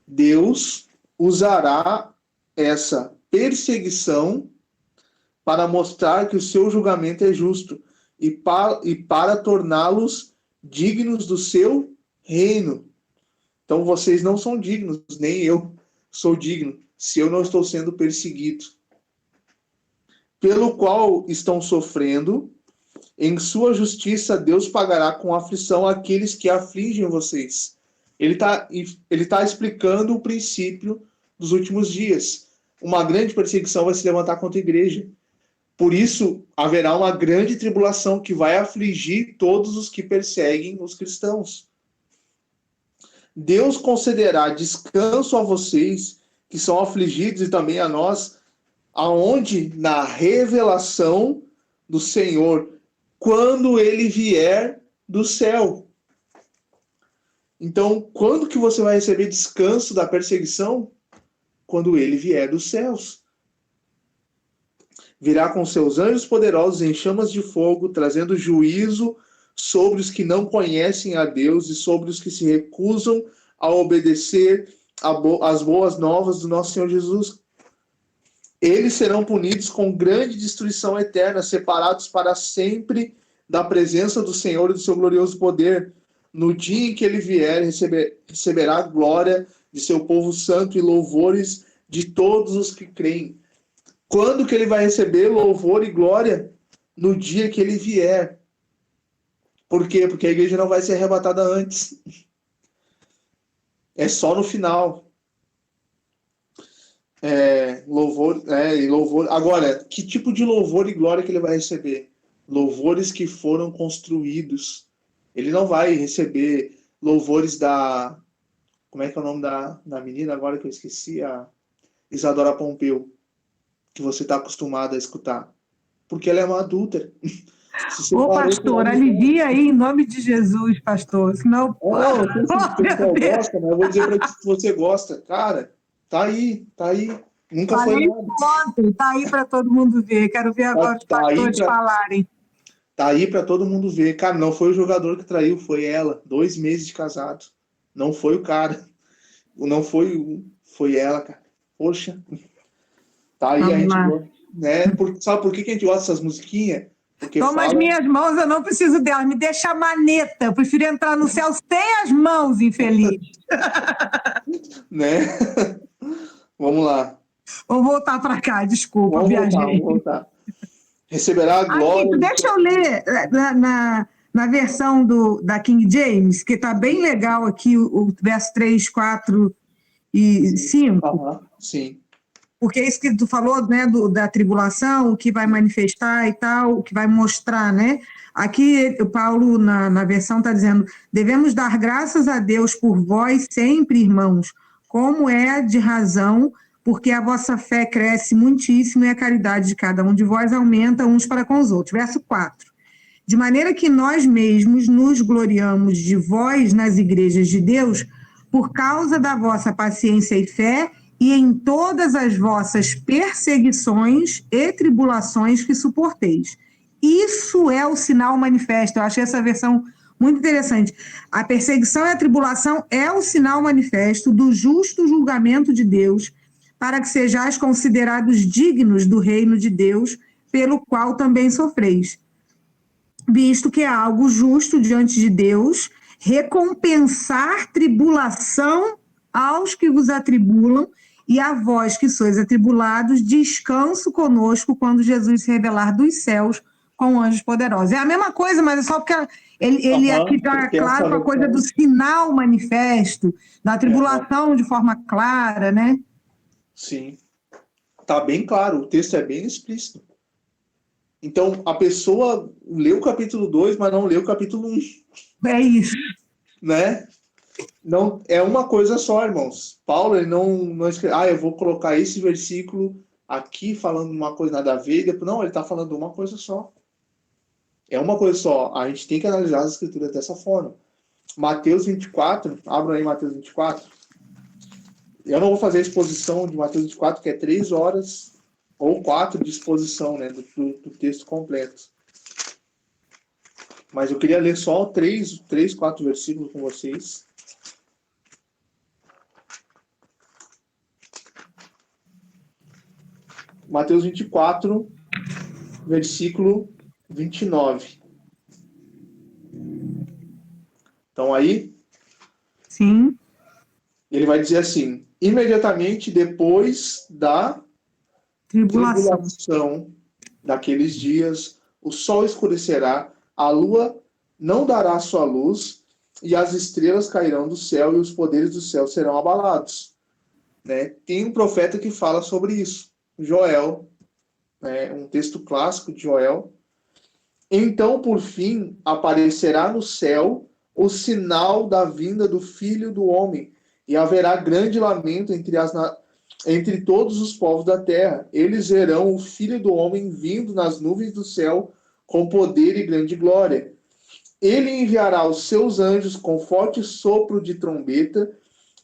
Deus usará essa perseguição para mostrar que o seu julgamento é justo e para torná-los dignos do seu reino. Então vocês não são dignos, nem eu sou digno, se eu não estou sendo perseguido. Pelo qual estão sofrendo, em sua justiça Deus pagará com aflição aqueles que afligem vocês. Ele tá explicando o princípio dos últimos dias. Uma grande perseguição vai se levantar contra a igreja. Por isso, haverá uma grande tribulação que vai afligir todos os que perseguem os cristãos. Deus concederá descanso a vocês que são afligidos e também a nós, aonde? Na revelação do Senhor, quando ele vier do céu. Então, quando que você vai receber descanso da perseguição? Quando ele vier dos céus. Virá com seus anjos poderosos em chamas de fogo, trazendo juízo sobre os que não conhecem a Deus e sobre os que se recusam a obedecer às boas novas do nosso Senhor Jesus. Eles serão punidos com grande destruição eterna, separados para sempre da presença do Senhor e do seu glorioso poder. No dia em que ele vier, receberá a glória de seu povo santo e louvores de todos os que creem. Quando que ele vai receber louvor e glória? No dia que ele vier. Por quê? Porque a igreja não vai ser arrebatada antes. É só no final. Louvor. Agora, que tipo de louvor e glória que ele vai receber? Louvores que foram construídos. Ele não vai receber louvores da... Como é que é o nome da menina agora que eu esqueci? A Isadora Pompeu. Que você está acostumado a escutar. Porque ela é uma adúltera. Ô, pastor, alivia aí em nome de Jesus, pastor. Senão... Não sei se o pessoal gosta, mas eu vou dizer para ti que você gosta. Cara, tá aí. Nunca foi nada. Ontem, tá aí para todo mundo ver. Quero ver agora os pastores falarem. Tá aí para todo mundo ver. Cara, não foi o jogador que traiu, foi ela. 2 meses de casado. Não foi o cara. Não foi ela, cara. Poxa. Tá aí. Vamos a gente, né? Sabe por que a gente gosta dessas musiquinhas? Porque toma as minhas mãos, eu não preciso delas. Me deixa a maneta. Eu prefiro entrar no céu sem as mãos, infeliz. Né? Vamos lá. Vamos voltar para cá, desculpa, viajei. Vamos voltar. Receberá a glória... Deixa eu ler na versão da King James, que está bem legal aqui, o verso 3, 4 e 5. Sim. Porque é isso que tu falou, né, da tribulação, o que vai manifestar e tal, o que vai mostrar, né? Aqui, o Paulo, na versão, está dizendo: devemos dar graças a Deus por vós sempre, irmãos, como é de razão, porque a vossa fé cresce muitíssimo e a caridade de cada um de vós aumenta uns para com os outros. Verso 4. De maneira que nós mesmos nos gloriamos de vós nas igrejas de Deus por causa da vossa paciência e fé e em todas as vossas perseguições e tribulações que suporteis. Isso é o sinal manifesto. Eu achei essa versão muito interessante. A perseguição e a tribulação é o sinal manifesto do justo julgamento de Deus, para que sejais considerados dignos do reino de Deus, pelo qual também sofreis. Visto que é algo justo diante de Deus recompensar tribulação aos que vos atribulam, e a vós que sois atribulados, descanso conosco quando Jesus se revelar dos céus com anjos poderosos. É a mesma coisa, mas é só porque ele aqui está claro com a coisa do sinal manifesto, da tribulação de forma clara, né? Sim. Está bem claro, o texto é bem explícito. Então, a pessoa leu o capítulo 2, mas não leu o capítulo 1. É isso. Né? Não, é uma coisa só, irmãos. Paulo, ele não escreve, eu vou colocar esse versículo aqui falando uma coisa nada a ver. Depois, não, ele está falando uma coisa só. É uma coisa só. A gente tem que analisar as escrituras dessa forma. Mateus 24, abra aí Mateus 24. Eu não vou fazer a exposição de Mateus 24, que é 3 horas ou 4 de exposição, né, do texto completo. Mas eu queria ler só 3, 4 versículos com vocês. Mateus 24, versículo 29. Então aí? Sim. Ele vai dizer assim: imediatamente depois da tribulação daqueles dias, o sol escurecerá, a lua não dará sua luz, e as estrelas cairão do céu, e os poderes do céu serão abalados. Né? Tem um profeta que fala sobre isso, Joel, né? Um texto clássico de Joel. Então, por fim, aparecerá no céu o sinal da vinda do Filho do Homem, e haverá grande lamento entre todos os povos da terra. Eles verão o Filho do Homem vindo nas nuvens do céu com poder e grande glória. Ele enviará os seus anjos com forte sopro de trombeta,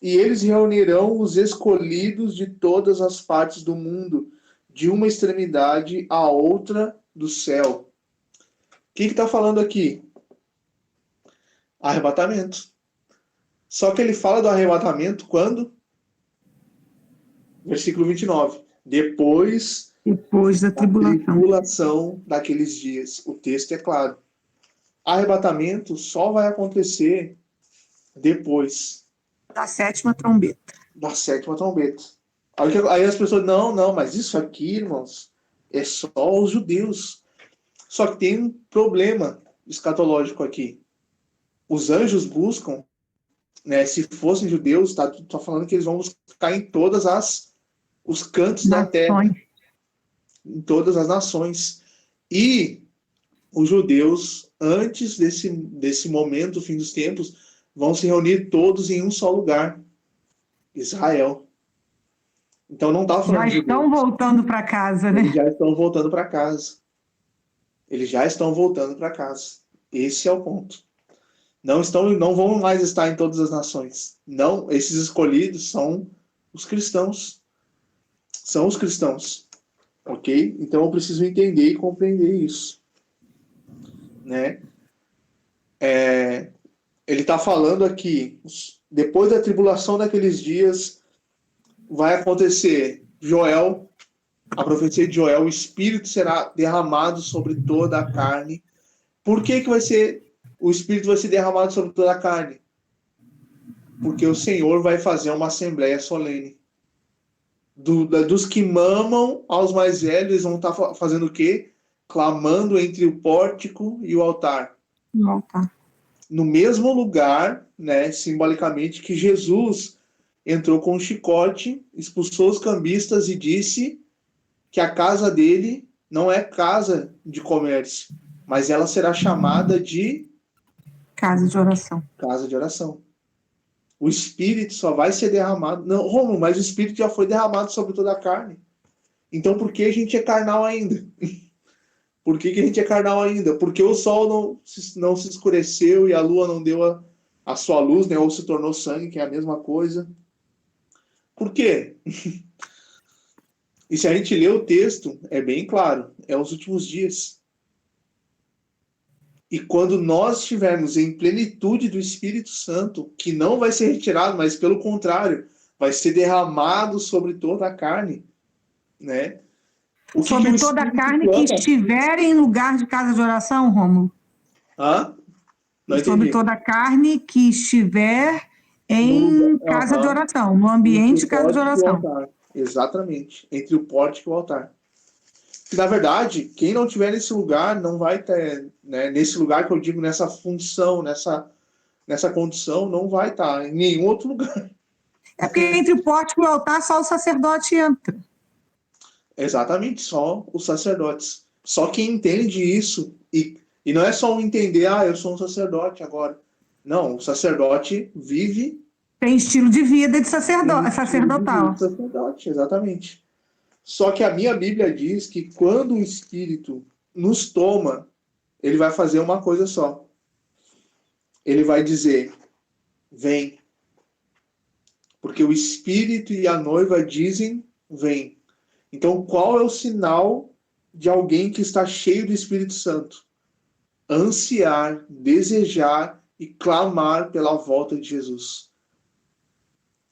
e eles reunirão os escolhidos de todas as partes do mundo, de uma extremidade à outra do céu. O que está falando aqui? Arrebatamento. Só que ele fala do arrebatamento quando? Versículo 29. Depois da tribulação daqueles dias. O texto é claro. Arrebatamento só vai acontecer depois da 7ª trombeta. Da 7ª trombeta. Aí as pessoas, não, mas isso aqui, irmãos, é só os judeus. Só que tem um problema escatológico aqui. Os anjos buscam, né, se fossem judeus, tá falando que eles vão buscar em todas os cantos da terra, em todas as nações. E os judeus, antes desse momento, do fim dos tempos, vão se reunir todos em um só lugar, Israel. Então não está falando já estão voltando para casa, né? Eles já estão voltando para casa. Eles já estão voltando para casa. Esse é o ponto. Não vão mais estar em todas as nações. Não, esses escolhidos são os cristãos. São os cristãos. Ok? Então eu preciso entender e compreender isso. Né? Ele está falando aqui, depois da tribulação daqueles dias, vai acontecer a profecia de Joel, o Espírito será derramado sobre toda a carne. Por que o Espírito vai ser derramado sobre toda a carne? Porque o Senhor vai fazer uma assembleia solene. Dos que mamam aos mais velhos, eles vão estar fazendo o quê? Clamando entre o pórtico e o altar. No altar. No mesmo lugar, né, simbolicamente, que Jesus entrou com um chicote, expulsou os cambistas e disse que a casa dele não é casa de comércio, mas ela será chamada de casa de oração. Casa de oração. O Espírito só vai ser derramado... Não, Romulo, mas o Espírito já foi derramado sobre toda a carne. Então por que a gente é carnal ainda? Por que a gente é carnal ainda? Porque o sol não se escureceu e a lua não deu a sua luz, né? Ou se tornou sangue, que é a mesma coisa. Por quê? E se a gente lê o texto, é bem claro, é os últimos dias. E quando nós estivermos em plenitude do Espírito Santo, que não vai ser retirado, mas pelo contrário, vai ser derramado sobre toda a carne, né? Sobre toda a carne que estiver em lugar de casa de oração, Rômulo? Hã? Não e sobre entendi. toda a carne que estiver em casa de oração, no ambiente de casa de oração. Exatamente, entre o pórtico e o altar. Que, na verdade, quem não estiver nesse lugar não vai ter, né, nesse lugar que eu digo, nessa função, nessa condição, não vai estar em nenhum outro lugar. É porque entre o pórtico e o altar só o sacerdote entra. Exatamente, só os sacerdotes. Só quem entende isso, e não é só um entender, eu sou um sacerdote agora. Não, o sacerdote vive... Tem estilo de vida de sacerdotal. Sacerdote, exatamente. Só que a minha Bíblia diz que quando o Espírito nos toma, ele vai fazer uma coisa só. Ele vai dizer, vem. Porque o Espírito e a noiva dizem, vem. Então, qual é o sinal de alguém que está cheio do Espírito Santo? Ansiar, desejar e clamar pela volta de Jesus.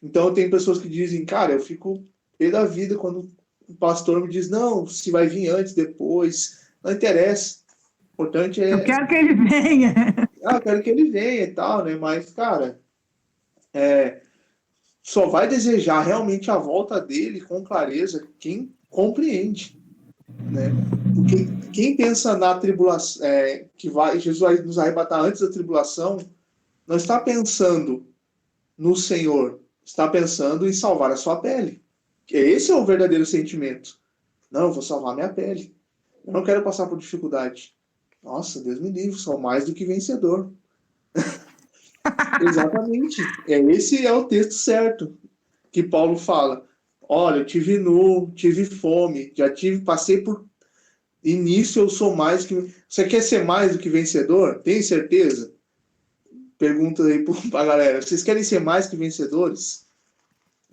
Então, tem pessoas que dizem, cara, eu fico pé da vida quando o pastor me diz, não, se vai vir antes, depois, não interessa. O importante é... Eu quero que ele venha. Eu quero que ele venha e tal, né? Mas, cara, só vai desejar realmente a volta dele com clareza quem compreende, né? Porque quem pensa na tribulação, que Jesus vai nos arrebatar antes da tribulação, não está pensando no Senhor, está pensando em salvar a sua pele. Esse é o verdadeiro sentimento. Não, eu vou salvar minha pele. Eu não quero passar por dificuldade. Nossa, Deus me livre, sou mais do que vencedor. Exatamente. Esse é o texto certo que Paulo fala. Olha, eu tive nu, tive fome, passei por... E nisso eu sou mais que... Você quer ser mais do que vencedor? Tem certeza? Pergunta aí pra galera. Vocês querem ser mais que vencedores?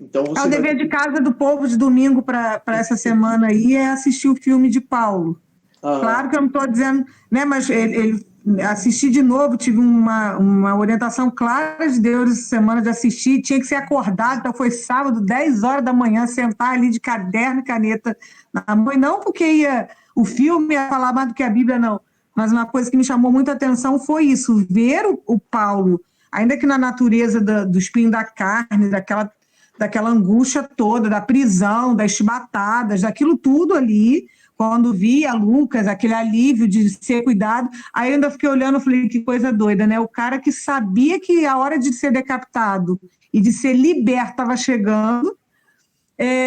Então você o dever de casa do povo de domingo para essa semana aí é assistir o filme de Paulo. Claro que eu não estou dizendo, né, mas ele assisti de novo, tive uma orientação clara de Deus essa semana de assistir, tinha que ser acordado, então foi sábado, 10 horas da manhã, sentar ali de caderno e caneta na mão, e não porque o filme ia falar mais do que a Bíblia, não, mas uma coisa que me chamou muita atenção foi isso, ver o Paulo, ainda que na natureza do espinho da carne, daquela angústia toda, da prisão, das chibatadas, daquilo tudo ali, quando via Lucas, aquele alívio de ser cuidado, aí eu ainda fiquei olhando e falei, que coisa doida, né? O cara que sabia que a hora de ser decapitado e de ser liberto estava chegando,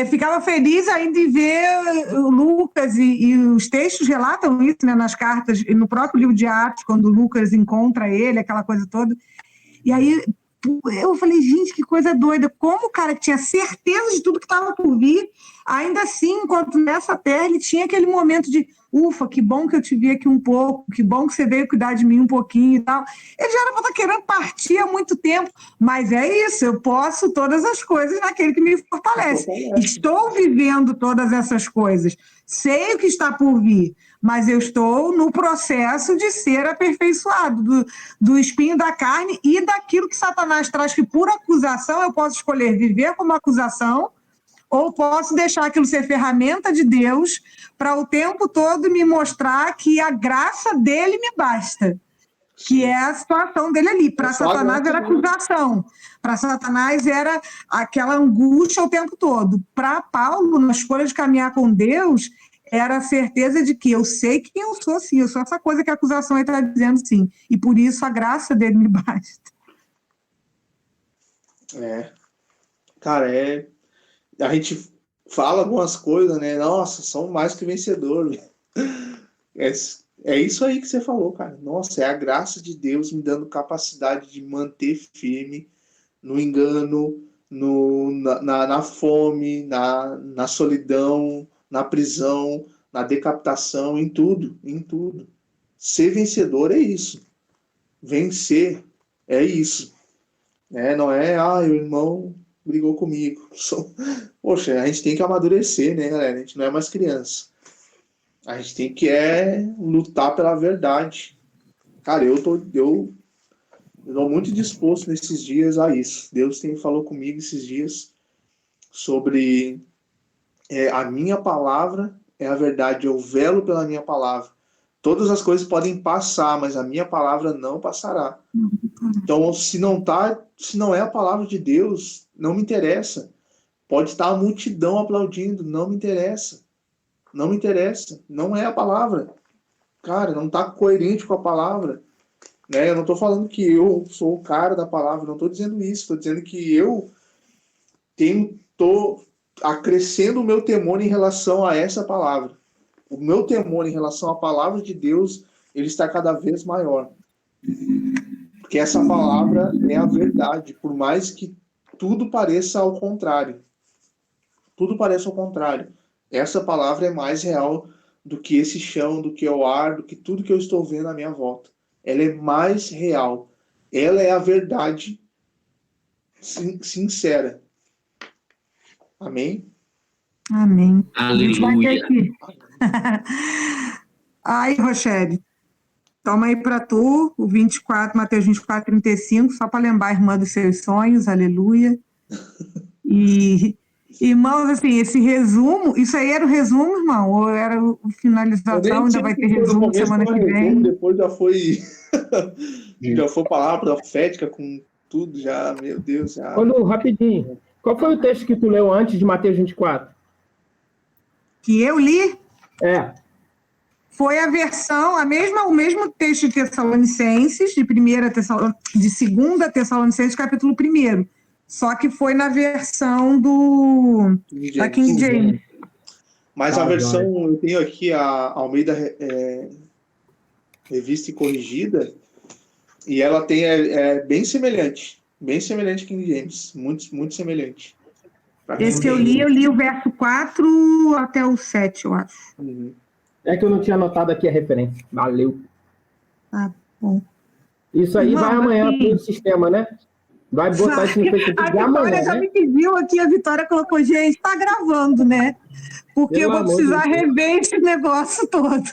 ficava feliz ainda em ver o Lucas, e os textos relatam isso, né, nas cartas, e no próprio livro de Atos, quando o Lucas encontra ele, aquela coisa toda. E aí eu falei, gente, que coisa doida, como o cara que tinha certeza de tudo que estava por vir, ainda assim, enquanto nessa terra ele tinha aquele momento de, ufa, que bom que eu te vi aqui um pouco, que bom que você veio cuidar de mim um pouquinho e tal. Ele já era para estar querendo partir há muito tempo, mas é isso, eu posso todas as coisas naquele que me fortalece. Estou vivendo todas essas coisas, sei o que está por vir, mas eu estou no processo de ser aperfeiçoado do espinho da carne e daquilo que Satanás traz, que por acusação eu posso escolher viver como acusação, ou posso deixar aquilo ser ferramenta de Deus para o tempo todo me mostrar que a graça dele me basta, que é a situação dele ali. Para Satanás era acusação, para Satanás era aquela angústia o tempo todo. Para Paulo, na escolha de caminhar com Deus, era a certeza de que eu sei quem eu sou, sim, eu sou essa coisa que a acusação está dizendo, sim, e por isso a graça dele me basta. Cara, a gente fala algumas coisas, né? Nossa, são mais que vencedores. É isso aí que você falou, cara. Nossa, é a graça de Deus me dando capacidade de manter firme no engano, na fome, na solidão, na prisão, na decapitação, em tudo, em tudo. Ser vencedor é isso. Vencer é isso. Não é, o irmão brigou comigo. Poxa, a gente tem que amadurecer, né, galera? A gente não é mais criança. A gente tem que lutar pela verdade. Cara, eu tô muito disposto nesses dias a isso. Deus falou comigo esses dias sobre a minha palavra é a verdade. Eu velo pela minha palavra Todas as coisas podem passar, mas a minha palavra não passará. Então, se não é a palavra de Deus, não me interessa. Pode estar a multidão aplaudindo, não me interessa. Não me interessa. Não é a palavra. Cara, não está coerente com a palavra. Né? Eu não estou falando que eu sou o cara da palavra, não estou dizendo isso. Estou dizendo que eu estou acrescendo o meu temor em relação a essa palavra. O meu temor em relação à palavra de Deus, ele está cada vez maior. Porque essa palavra é a verdade, por mais que tudo pareça ao contrário. Tudo parece ao contrário. Essa palavra é mais real do que esse chão, do que o ar, do que tudo que eu estou vendo à minha volta. Ela é mais real. Ela é a verdade sincera. Amém? Amém. Aleluia. Aí, Rochelle, toma aí para tu o 24, Mateus 24, 35, só para lembrar a irmã dos seus sonhos, aleluia. E, irmãos, assim, esse resumo, isso aí era o resumo, irmão? Ou era o finalização, ainda vai ter resumo semana que vem? Depois já foi já foi palavra profética com tudo, já, meu Deus. Já. Rapidinho, qual foi o texto que tu leu antes de Mateus 24? Que eu li? É. Foi a versão, o mesmo texto de Tessalonicenses, de 2 Tessalonicenses, capítulo 1. Só que foi na versão da King James. Mas a versão, eu tenho aqui a Almeida Revista e Corrigida, e ela tem bem semelhante a King James, muito, muito semelhante. Esse que eu li o verso 4 até o 7, eu acho. Uhum. É que eu não tinha anotado aqui a referência. Valeu. Tá bom. Isso aí vai amanhã pro sistema, né? Vai botar isso no Facebook de amanhã, né? A Vitória já me pediu aqui, a Vitória colocou, gente, tá gravando, né? Porque eu vou precisar rever esse negócio todo.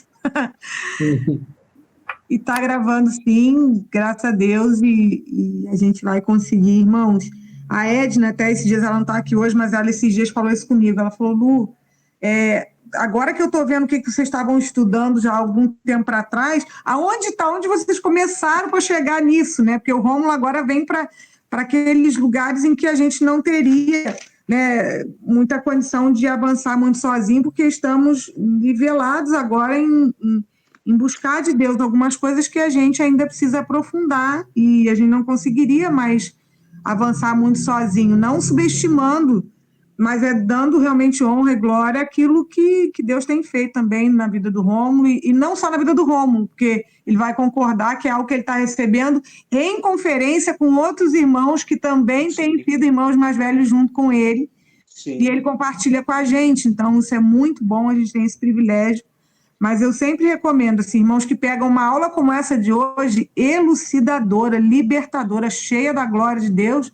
E tá gravando sim, graças a Deus, e a gente vai conseguir, irmãos. A Edna, até esses dias, ela não tá aqui hoje, mas ela esses dias falou isso comigo. Ela falou, Lu, agora que eu estou vendo o que vocês estavam estudando já há algum tempo atrás, onde vocês começaram para chegar nisso, né? Porque o Rômulo agora vem para aqueles lugares em que a gente não teria, né, muita condição de avançar muito sozinho, porque estamos nivelados agora em buscar de Deus algumas coisas que a gente ainda precisa aprofundar e a gente não conseguiria mais avançar muito sozinho, não subestimando, mas dando realmente honra e glória àquilo que Deus tem feito também na vida do Rômulo, e não só na vida do Rômulo, porque ele vai concordar que é algo que ele está recebendo em conferência com outros irmãos que também têm sido irmãos mais velhos junto com ele. Sim. E ele compartilha com a gente, então isso é muito bom, a gente tem esse privilégio. Mas eu sempre recomendo, assim, irmãos que pegam uma aula como essa de hoje, elucidadora, libertadora, cheia da glória de Deus,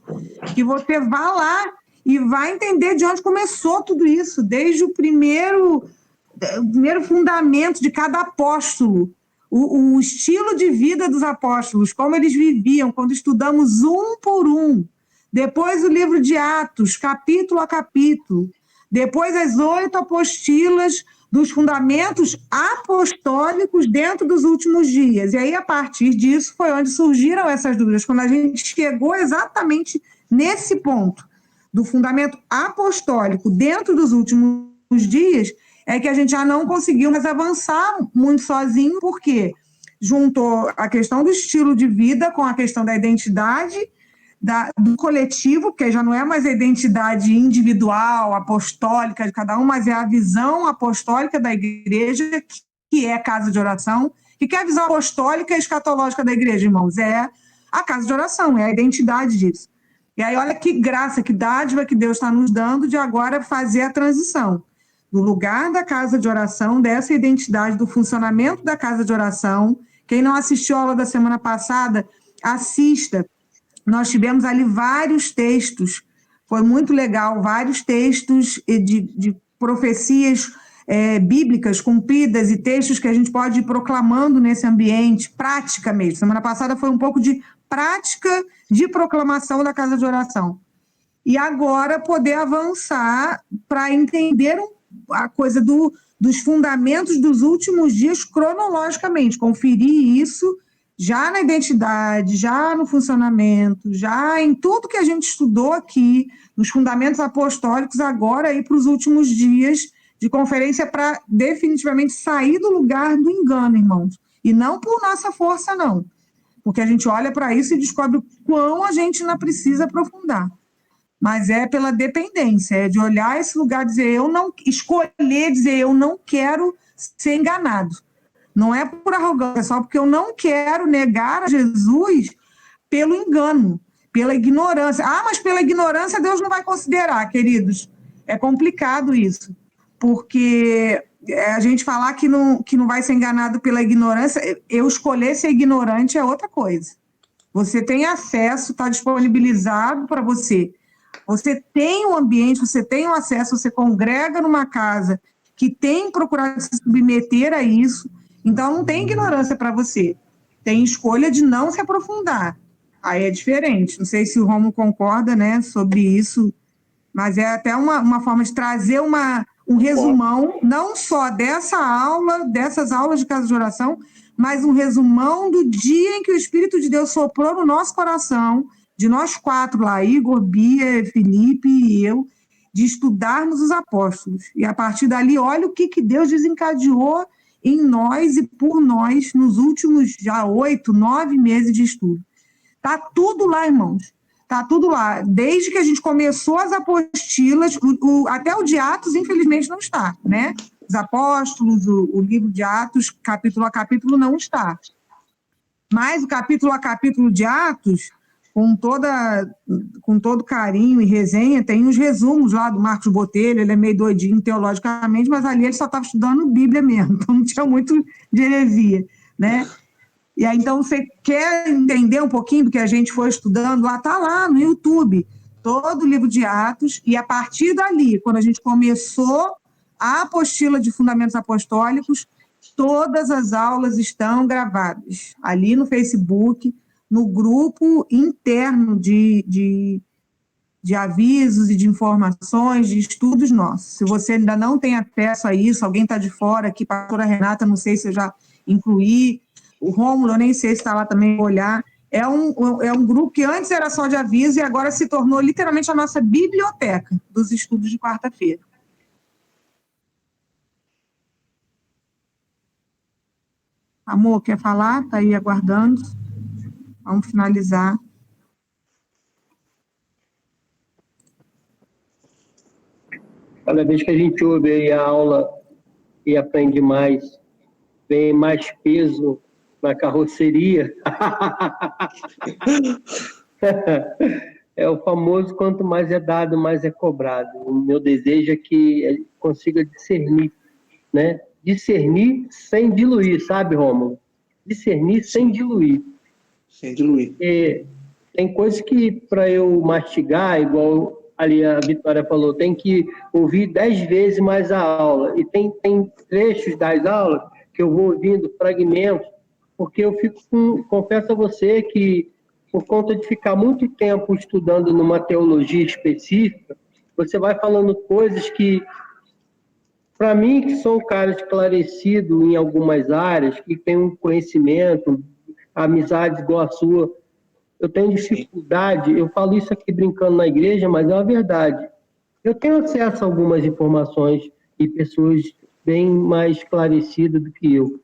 que você vá lá e vai entender de onde começou tudo isso, desde o primeiro fundamento de cada apóstolo, o estilo de vida dos apóstolos, como eles viviam, quando estudamos um por um. Depois o livro de Atos, capítulo a capítulo. Depois as 8 apostilas dos fundamentos apostólicos dentro dos últimos dias. E aí, a partir disso, foi onde surgiram essas dúvidas, quando a gente chegou exatamente nesse ponto do fundamento apostólico dentro dos últimos dias, é que a gente já não conseguiu mais avançar muito sozinho, porque juntou a questão do estilo de vida com a questão da identidade do coletivo, porque já não é mais a identidade individual, apostólica de cada um, mas é a visão apostólica da igreja, que é a casa de oração. O que é a visão apostólica e escatológica da igreja, irmãos? É a casa de oração, é a identidade disso. E aí, olha que graça, que dádiva que Deus está nos dando de agora fazer a transição do lugar da casa de oração, dessa identidade, do funcionamento da casa de oração. Quem não assistiu a aula da semana passada, assista. Nós tivemos ali vários textos, foi muito legal, vários textos de profecias bíblicas cumpridas e textos que a gente pode ir proclamando nesse ambiente, prática mesmo. Semana passada foi um pouco de prática de proclamação da casa de oração. E agora poder avançar para entender a coisa do dos fundamentos dos últimos dias cronologicamente, conferir isso já na identidade, já no funcionamento, já em tudo que a gente estudou aqui, nos fundamentos apostólicos, agora ir para os últimos dias de conferência para definitivamente sair do lugar do engano, irmãos. E não por nossa força, não. Porque a gente olha para isso e descobre o quão a gente ainda precisa aprofundar. Mas é pela dependência, é de olhar esse lugar e dizer, escolher dizer, eu não quero ser enganado. Não é por arrogância, é só porque eu não quero negar a Jesus pelo engano, pela ignorância. Ah, mas pela ignorância Deus não vai considerar, queridos. É complicado isso, porque a gente falar que não vai ser enganado pela ignorância, eu escolher ser ignorante é outra coisa. Você tem acesso, está disponibilizado para você. Você tem um ambiente, você tem um acesso, você congrega numa casa que tem procurado se submeter a isso, então não tem ignorância para você. Tem escolha de não se aprofundar. Aí é diferente. Não sei se o Romulo concorda, né, sobre isso, mas é até uma forma de trazer um resumão, não só dessas aulas de casa de oração, mas um resumão do dia em que o Espírito de Deus soprou no nosso coração, de nós 4 lá, Igor, Bia, Felipe e eu, de estudarmos os apóstolos. E a partir dali, olha o que Deus desencadeou em nós e por nós nos últimos já 8, 9 meses de estudo. Está tudo lá, irmãos. Está tudo lá. Desde que a gente começou as apostilas, até o de Atos, infelizmente, não está, né? Os apóstolos, o livro de Atos, capítulo a capítulo, não está. Mas o capítulo a capítulo de Atos, com todo carinho e resenha, tem os resumos lá do Marcos Botelho, ele é meio doidinho teologicamente, mas ali ele só estava estudando Bíblia mesmo, então não tinha muito de heresia, né? E aí, então, você quer entender um pouquinho do que a gente foi estudando lá? Está lá no YouTube, todo o livro de Atos, e a partir dali, quando a gente começou a apostila de Fundamentos Apostólicos, todas as aulas estão gravadas ali no Facebook, no grupo interno de avisos e de informações, de estudos nossos. Se você ainda não tem acesso a isso, alguém está de fora aqui, a pastora Renata, não sei se eu já incluí, o Rômulo, eu nem sei se está lá também para olhar, é um grupo que antes era só de aviso e agora se tornou literalmente a nossa biblioteca dos estudos de quarta-feira. Amor, quer falar? Está aí aguardando. Vamos finalizar. Cada vez que a gente ouve aí a aula e aprende mais, vem mais peso na carroceria. É o famoso quanto mais é dado, mais é cobrado. O meu desejo é que ele consiga discernir, né? Discernir sem diluir, sabe, Rômulo? Discernir sem diluir. Sem diluir. E tem coisas que, para eu mastigar, igual ali a Vitória falou, tem que ouvir 10 vezes mais a aula. E tem trechos das aulas que eu vou ouvindo, fragmentos, porque eu confesso a você que, por conta de ficar muito tempo estudando numa teologia específica, você vai falando coisas que, para mim, que sou um cara esclarecido em algumas áreas, que tem um conhecimento, amizades igual a sua, eu tenho dificuldade, eu falo isso aqui brincando na igreja, mas é uma verdade. Eu tenho acesso a algumas informações e pessoas bem mais esclarecidas do que eu.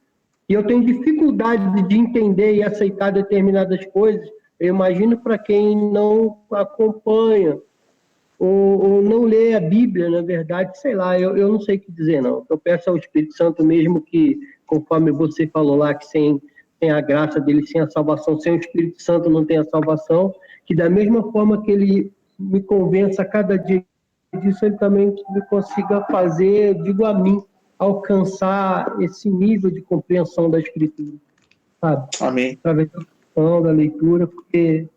E eu tenho dificuldade de entender e aceitar determinadas coisas. Eu imagino para quem não acompanha ou não lê a Bíblia, na verdade, sei lá, eu não sei o que dizer, não. Eu peço ao Espírito Santo mesmo que, conforme você falou lá, que sem a graça dele, sem a salvação, sem o Espírito Santo não tem a salvação, que da mesma forma que ele me convença a cada dia disso, ele também me consiga fazer, digo a mim, alcançar esse nível de compreensão da Escritura, sabe? Amém. Através da leitura, porque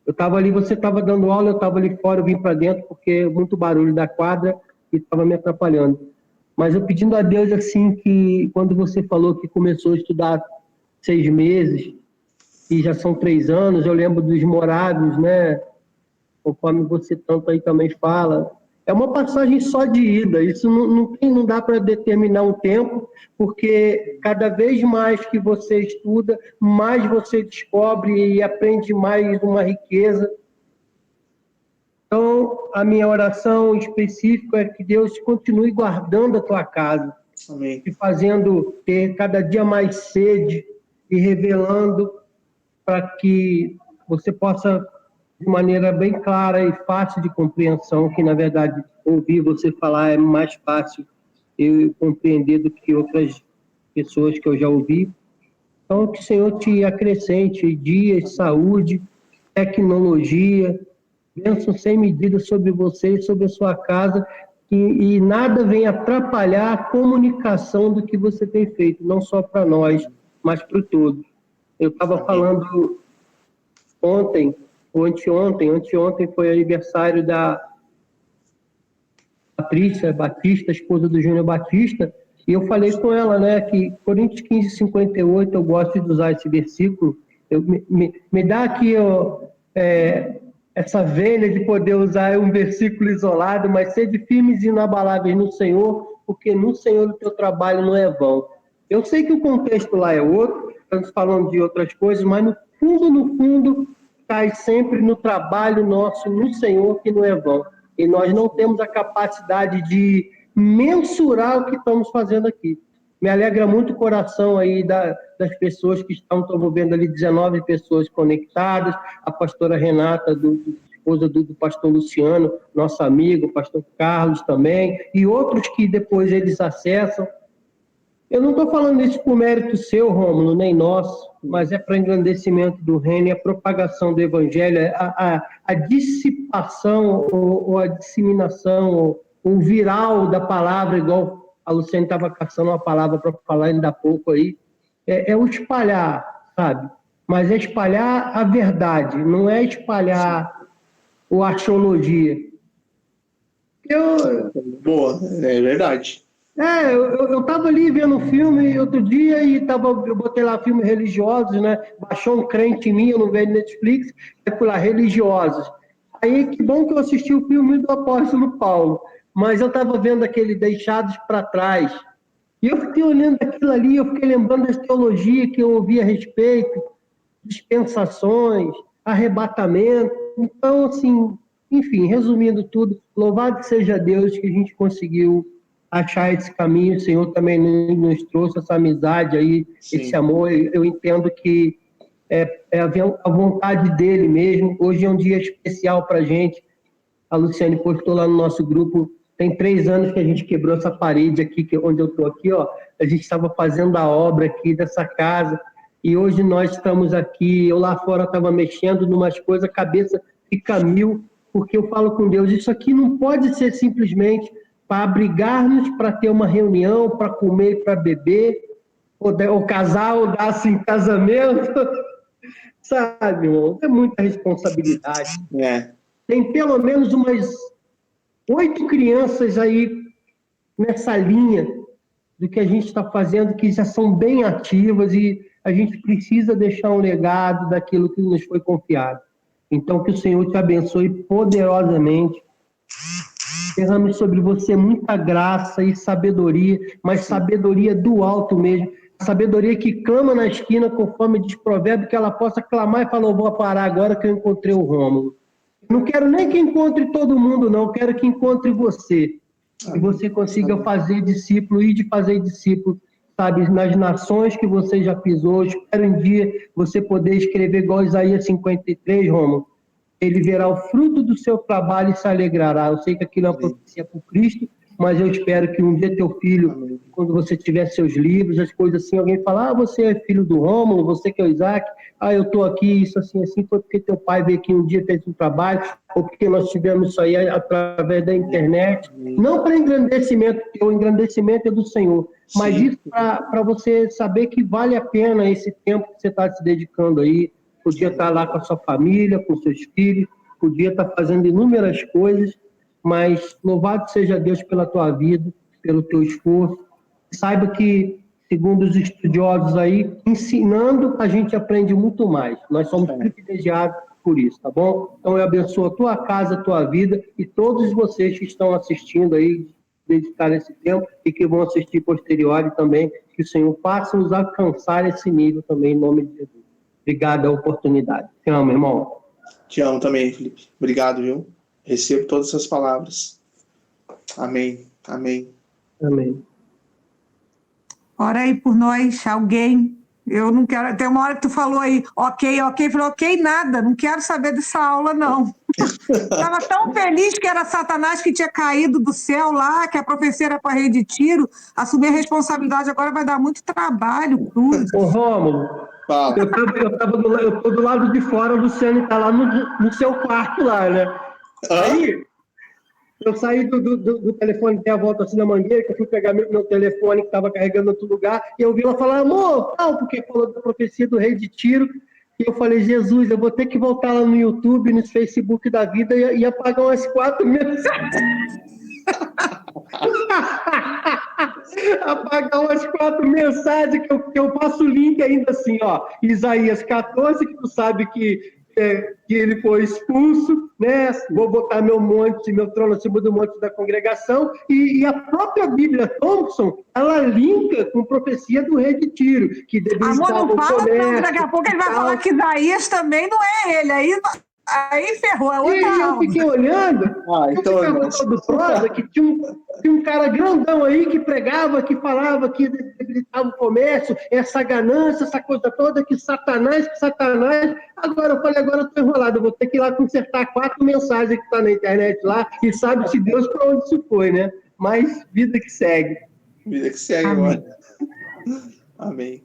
eu estava ali, você estava dando aula, eu estava ali fora, eu vim para dentro, porque muito barulho da quadra e estava me atrapalhando. Mas eu pedindo a Deus, assim, que quando você falou que começou a estudar 6 meses, e já são 3 anos, eu lembro dos morados, né? Conforme você tanto aí também fala, É uma passagem só de ida, isso não dá para determinar um tempo, porque cada vez mais que você estuda, mais você descobre e aprende mais uma riqueza. Então, a minha oração específica é que Deus continue guardando a tua casa. Amém. E fazendo ter cada dia mais sede e revelando para que você possa, de maneira bem clara e fácil de compreensão, que, na verdade, ouvir você falar é mais fácil eu compreender do que outras pessoas que eu já ouvi. Então, que o Senhor te acrescente dias, saúde, tecnologia, bênção sem medida sobre você e sobre a sua casa, e nada vem atrapalhar a comunicação do que você tem feito, não só para nós, mas para todos. Eu estava falando ontem, ou anteontem foi aniversário da Patrícia Batista, esposa do Júnior Batista, e eu falei com ela, né, que Coríntios 15:58, eu gosto de usar esse versículo, me dá aqui essa velha de poder usar um versículo isolado, mas sede firmes e inabaláveis no Senhor, porque no Senhor o teu trabalho não é vão. Eu sei que o contexto lá é outro, estamos falando de outras coisas, mas no fundo, cai sempre no trabalho nosso, no Senhor, que não é vão. E nós não temos a capacidade de mensurar o que estamos fazendo aqui. Me alegra muito o coração aí das pessoas que estão vendo ali 19 pessoas conectadas, a pastora Renata, esposa do pastor Luciano, nosso amigo, o pastor Carlos também, e outros que depois eles acessam. Eu não estou falando isso por mérito seu, Rômulo, nem nosso, mas é para engrandecimento do reino e a propagação do evangelho, a dissipação ou a disseminação, o viral da palavra, igual a Luciane estava caçando uma palavra para falar ainda há pouco aí, é o espalhar, sabe? Mas é espalhar a verdade, não é espalhar o arqueologia. Boa, é verdade. Eu estava ali vendo um filme outro dia e eu botei lá filmes religiosos, né? Baixou um crente em mim, eu não vejo Netflix, aí fui lá, religiosos. Aí, que bom que eu assisti o filme do apóstolo Paulo, mas eu estava vendo aquele Deixados para Trás, e eu fiquei olhando aquilo ali, eu fiquei lembrando da teologia que eu ouvi a respeito, dispensações, arrebatamento. Então, assim, enfim, resumindo tudo, louvado seja Deus que a gente conseguiu achar esse caminho, o Senhor também nos trouxe essa amizade aí, sim, esse amor. Eu entendo que é a vontade dele mesmo. Hoje é um dia especial para a gente. A Luciane postou lá no nosso grupo, tem 3 anos que a gente quebrou essa parede aqui, onde eu estou aqui, ó. A gente estava fazendo a obra aqui dessa casa, e hoje nós estamos aqui. Eu lá fora estava mexendo em umas coisas, a cabeça fica mil, porque eu falo com Deus, isso aqui não pode ser simplesmente para abrigar-nos, para ter uma reunião, para comer, para beber, ou casar, ou dar assim, casamento, sabe, irmão? É muita responsabilidade. Tem pelo menos umas 8 crianças aí nessa linha do que a gente está fazendo, que já são bem ativas, e a gente precisa deixar um legado daquilo que nos foi confiado. Então, que o Senhor te abençoe poderosamente, derrame sobre você muita graça e sabedoria, mas sabedoria do alto mesmo, sabedoria que clama na esquina, conforme diz Provérbio, que ela possa clamar e falar, vou parar agora que eu encontrei o Rômulo. Não quero nem que encontre todo mundo, não, quero que encontre você, que você consiga fazer discípulo e de fazer discípulo, sabe, nas nações que você já pisou. Espero um dia você poder escrever igual Isaías 53, Rômulo. Ele verá o fruto do seu trabalho e se alegrará. Eu sei que aquilo é uma profecia por Cristo, mas eu espero que um dia teu filho, quando você tiver seus livros, as coisas assim, alguém falar, você é filho do Rômulo, você que é o Isaac, eu estou aqui, isso assim, foi porque teu pai veio aqui um dia, fez um trabalho, ou porque nós tivemos isso aí através da internet. Não para engrandecimento, porque o engrandecimento é do Senhor, mas isso para você saber que vale a pena esse tempo que você está se dedicando aí. Podia estar lá com a sua família, com seus filhos, podia estar fazendo inúmeras coisas, mas louvado seja Deus pela tua vida, pelo teu esforço. Saiba que, segundo os estudiosos aí, ensinando a gente aprende muito mais. Nós somos privilegiados por isso, tá bom? Então eu abençoo a tua casa, a tua vida e todos vocês que estão assistindo aí, dedicar esse tempo e que vão assistir posterior também, que o Senhor faça nos alcançar esse nível também, em nome de Jesus. Obrigado a oportunidade. Te amo, irmão. Te amo também, Felipe. Obrigado, viu? Recebo todas essas palavras. Amém. Amém. Amém. Ora aí por nós, alguém. Eu não quero. Tem uma hora que tu falou aí, ok. Falei, ok, nada, não quero saber dessa aula, não. Estava tão feliz que era Satanás que tinha caído do céu lá, que a professora era para rei de tiro. Assumir a responsabilidade agora vai dar muito trabalho, cruz. Ô, Rômulo, Fala. eu tô do lado de fora, o Luciano está lá no seu quarto lá, né? Aí, eu saí do telefone, tem a volta assim na mangueira, que eu fui pegar meu telefone que estava carregando em outro lugar, e eu vi ela falar, amor, tal, porque falou da profecia do rei de tiro, e eu falei, Jesus, eu vou ter que voltar lá no YouTube, no Facebook da vida e apagar umas 4 mensagens. Apagar umas 4 mensagens que eu passo o link ainda assim, ó. Isaías 14, que tu sabe que ele foi expulso, né? Vou botar meu trono acima do monte da congregação, e a própria Bíblia Thompson, ela linka com profecia do rei de Tiro, que Amor, não fala não, que daqui a pouco ele vai falar que Isaías também não é ele, aí ferrou, é outra E eu alma. fiquei olhando, todo prosa, que tinha um cara grandão aí que pregava, que falava, que debilitava o comércio, essa ganância, essa coisa toda, que Satanás. Agora eu falei, agora eu tô enrolado, eu vou ter que ir lá consertar 4 mensagens que tá na internet lá, e sabe-se Deus para onde isso foi, né? Mas vida que segue. Vida que segue agora. Amém.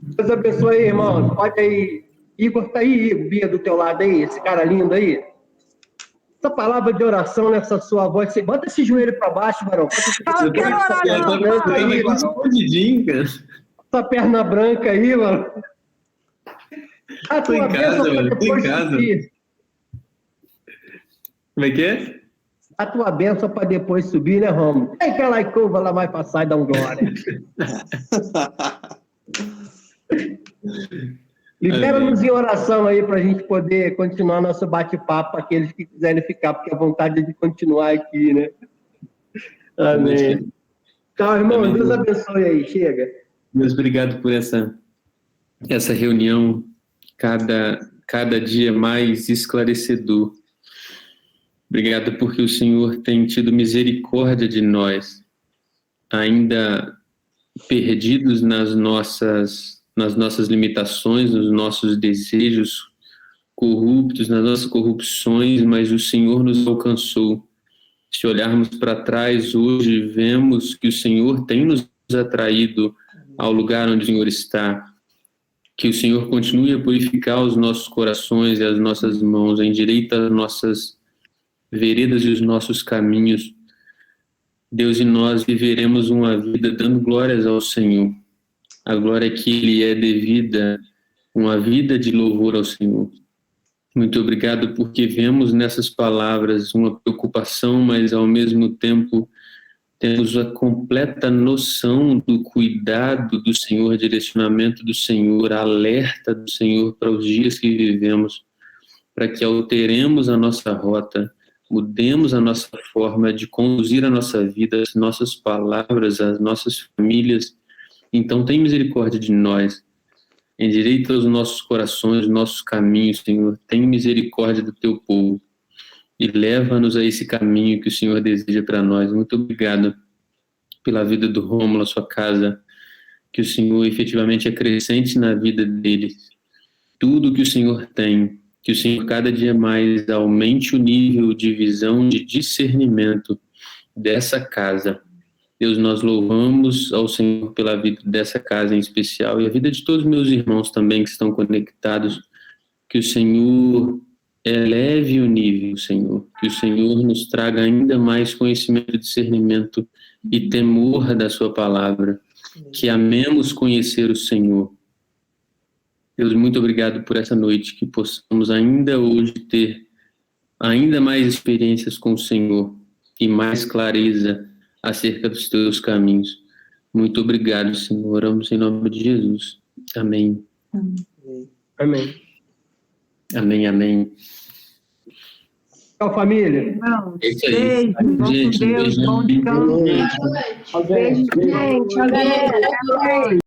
Deus abençoe aí, irmão. Pode aí. Igor, tá aí, Igor, Bia, do teu lado aí, esse cara lindo aí. Essa palavra de oração nessa sua voz, você bota esse joelho para baixo, varão. Eu quero orar, escondidinho, cara. Essa perna branca aí, mano. Tô em casa, velho. Tô em casa. Como é que é? A tua bênção para depois subir, né, Romulo? É aquela curva lá vai passar e dar um glória. Libera-nos em oração aí para a gente poder continuar nosso bate-papo para aqueles que quiserem ficar, porque a vontade é de continuar aqui, né? Amém. Então, irmão, amém. Deus abençoe aí, chega. Deus, obrigado por essa reunião, cada dia mais esclarecedor. Obrigado porque o Senhor tem tido misericórdia de nós, ainda perdidos nas nossas limitações, nos nossos desejos corruptos, nas nossas corrupções, mas o Senhor nos alcançou. Se olharmos para trás hoje, vemos que o Senhor tem nos atraído ao lugar onde o Senhor está. Que o Senhor continue a purificar os nossos corações e as nossas mãos, endireita as nossas veredas e os nossos caminhos. Deus, e nós viveremos uma vida dando glórias ao Senhor. A glória que Ele é devida, uma vida de louvor ao Senhor. Muito obrigado porque vemos nessas palavras uma preocupação, mas ao mesmo tempo temos a completa noção do cuidado do Senhor, direcionamento do Senhor, alerta do Senhor para os dias que vivemos, para que alteremos a nossa rota, mudemos a nossa forma de conduzir a nossa vida, as nossas palavras, as nossas famílias. Então, tem misericórdia de nós, endireita os nossos corações, os nossos caminhos, Senhor. Tem misericórdia do teu povo e leva-nos a esse caminho que o Senhor deseja para nós. Muito obrigado pela vida do Rômulo, a sua casa, que o Senhor efetivamente acrescente na vida deles tudo que o Senhor tem, que o Senhor cada dia mais aumente o nível de visão, de discernimento dessa casa. Deus, nós louvamos ao Senhor pela vida dessa casa em especial e a vida de todos os meus irmãos também que estão conectados. Que o Senhor eleve o nível, Senhor. Que o Senhor nos traga ainda mais conhecimento, discernimento e temor da sua palavra. Que amemos conhecer o Senhor. Deus, muito obrigado por essa noite, que possamos ainda hoje ter ainda mais experiências com o Senhor e mais clareza acerca dos teus caminhos. Muito obrigado, Senhor. Oramos em nome de Jesus. Amém. Amém. Amém, amém. Tchau, família. Não, É isso aí. beijo, vamos com Gente, Deus, beijão. bom descanso. Beijo, gente. Até mais.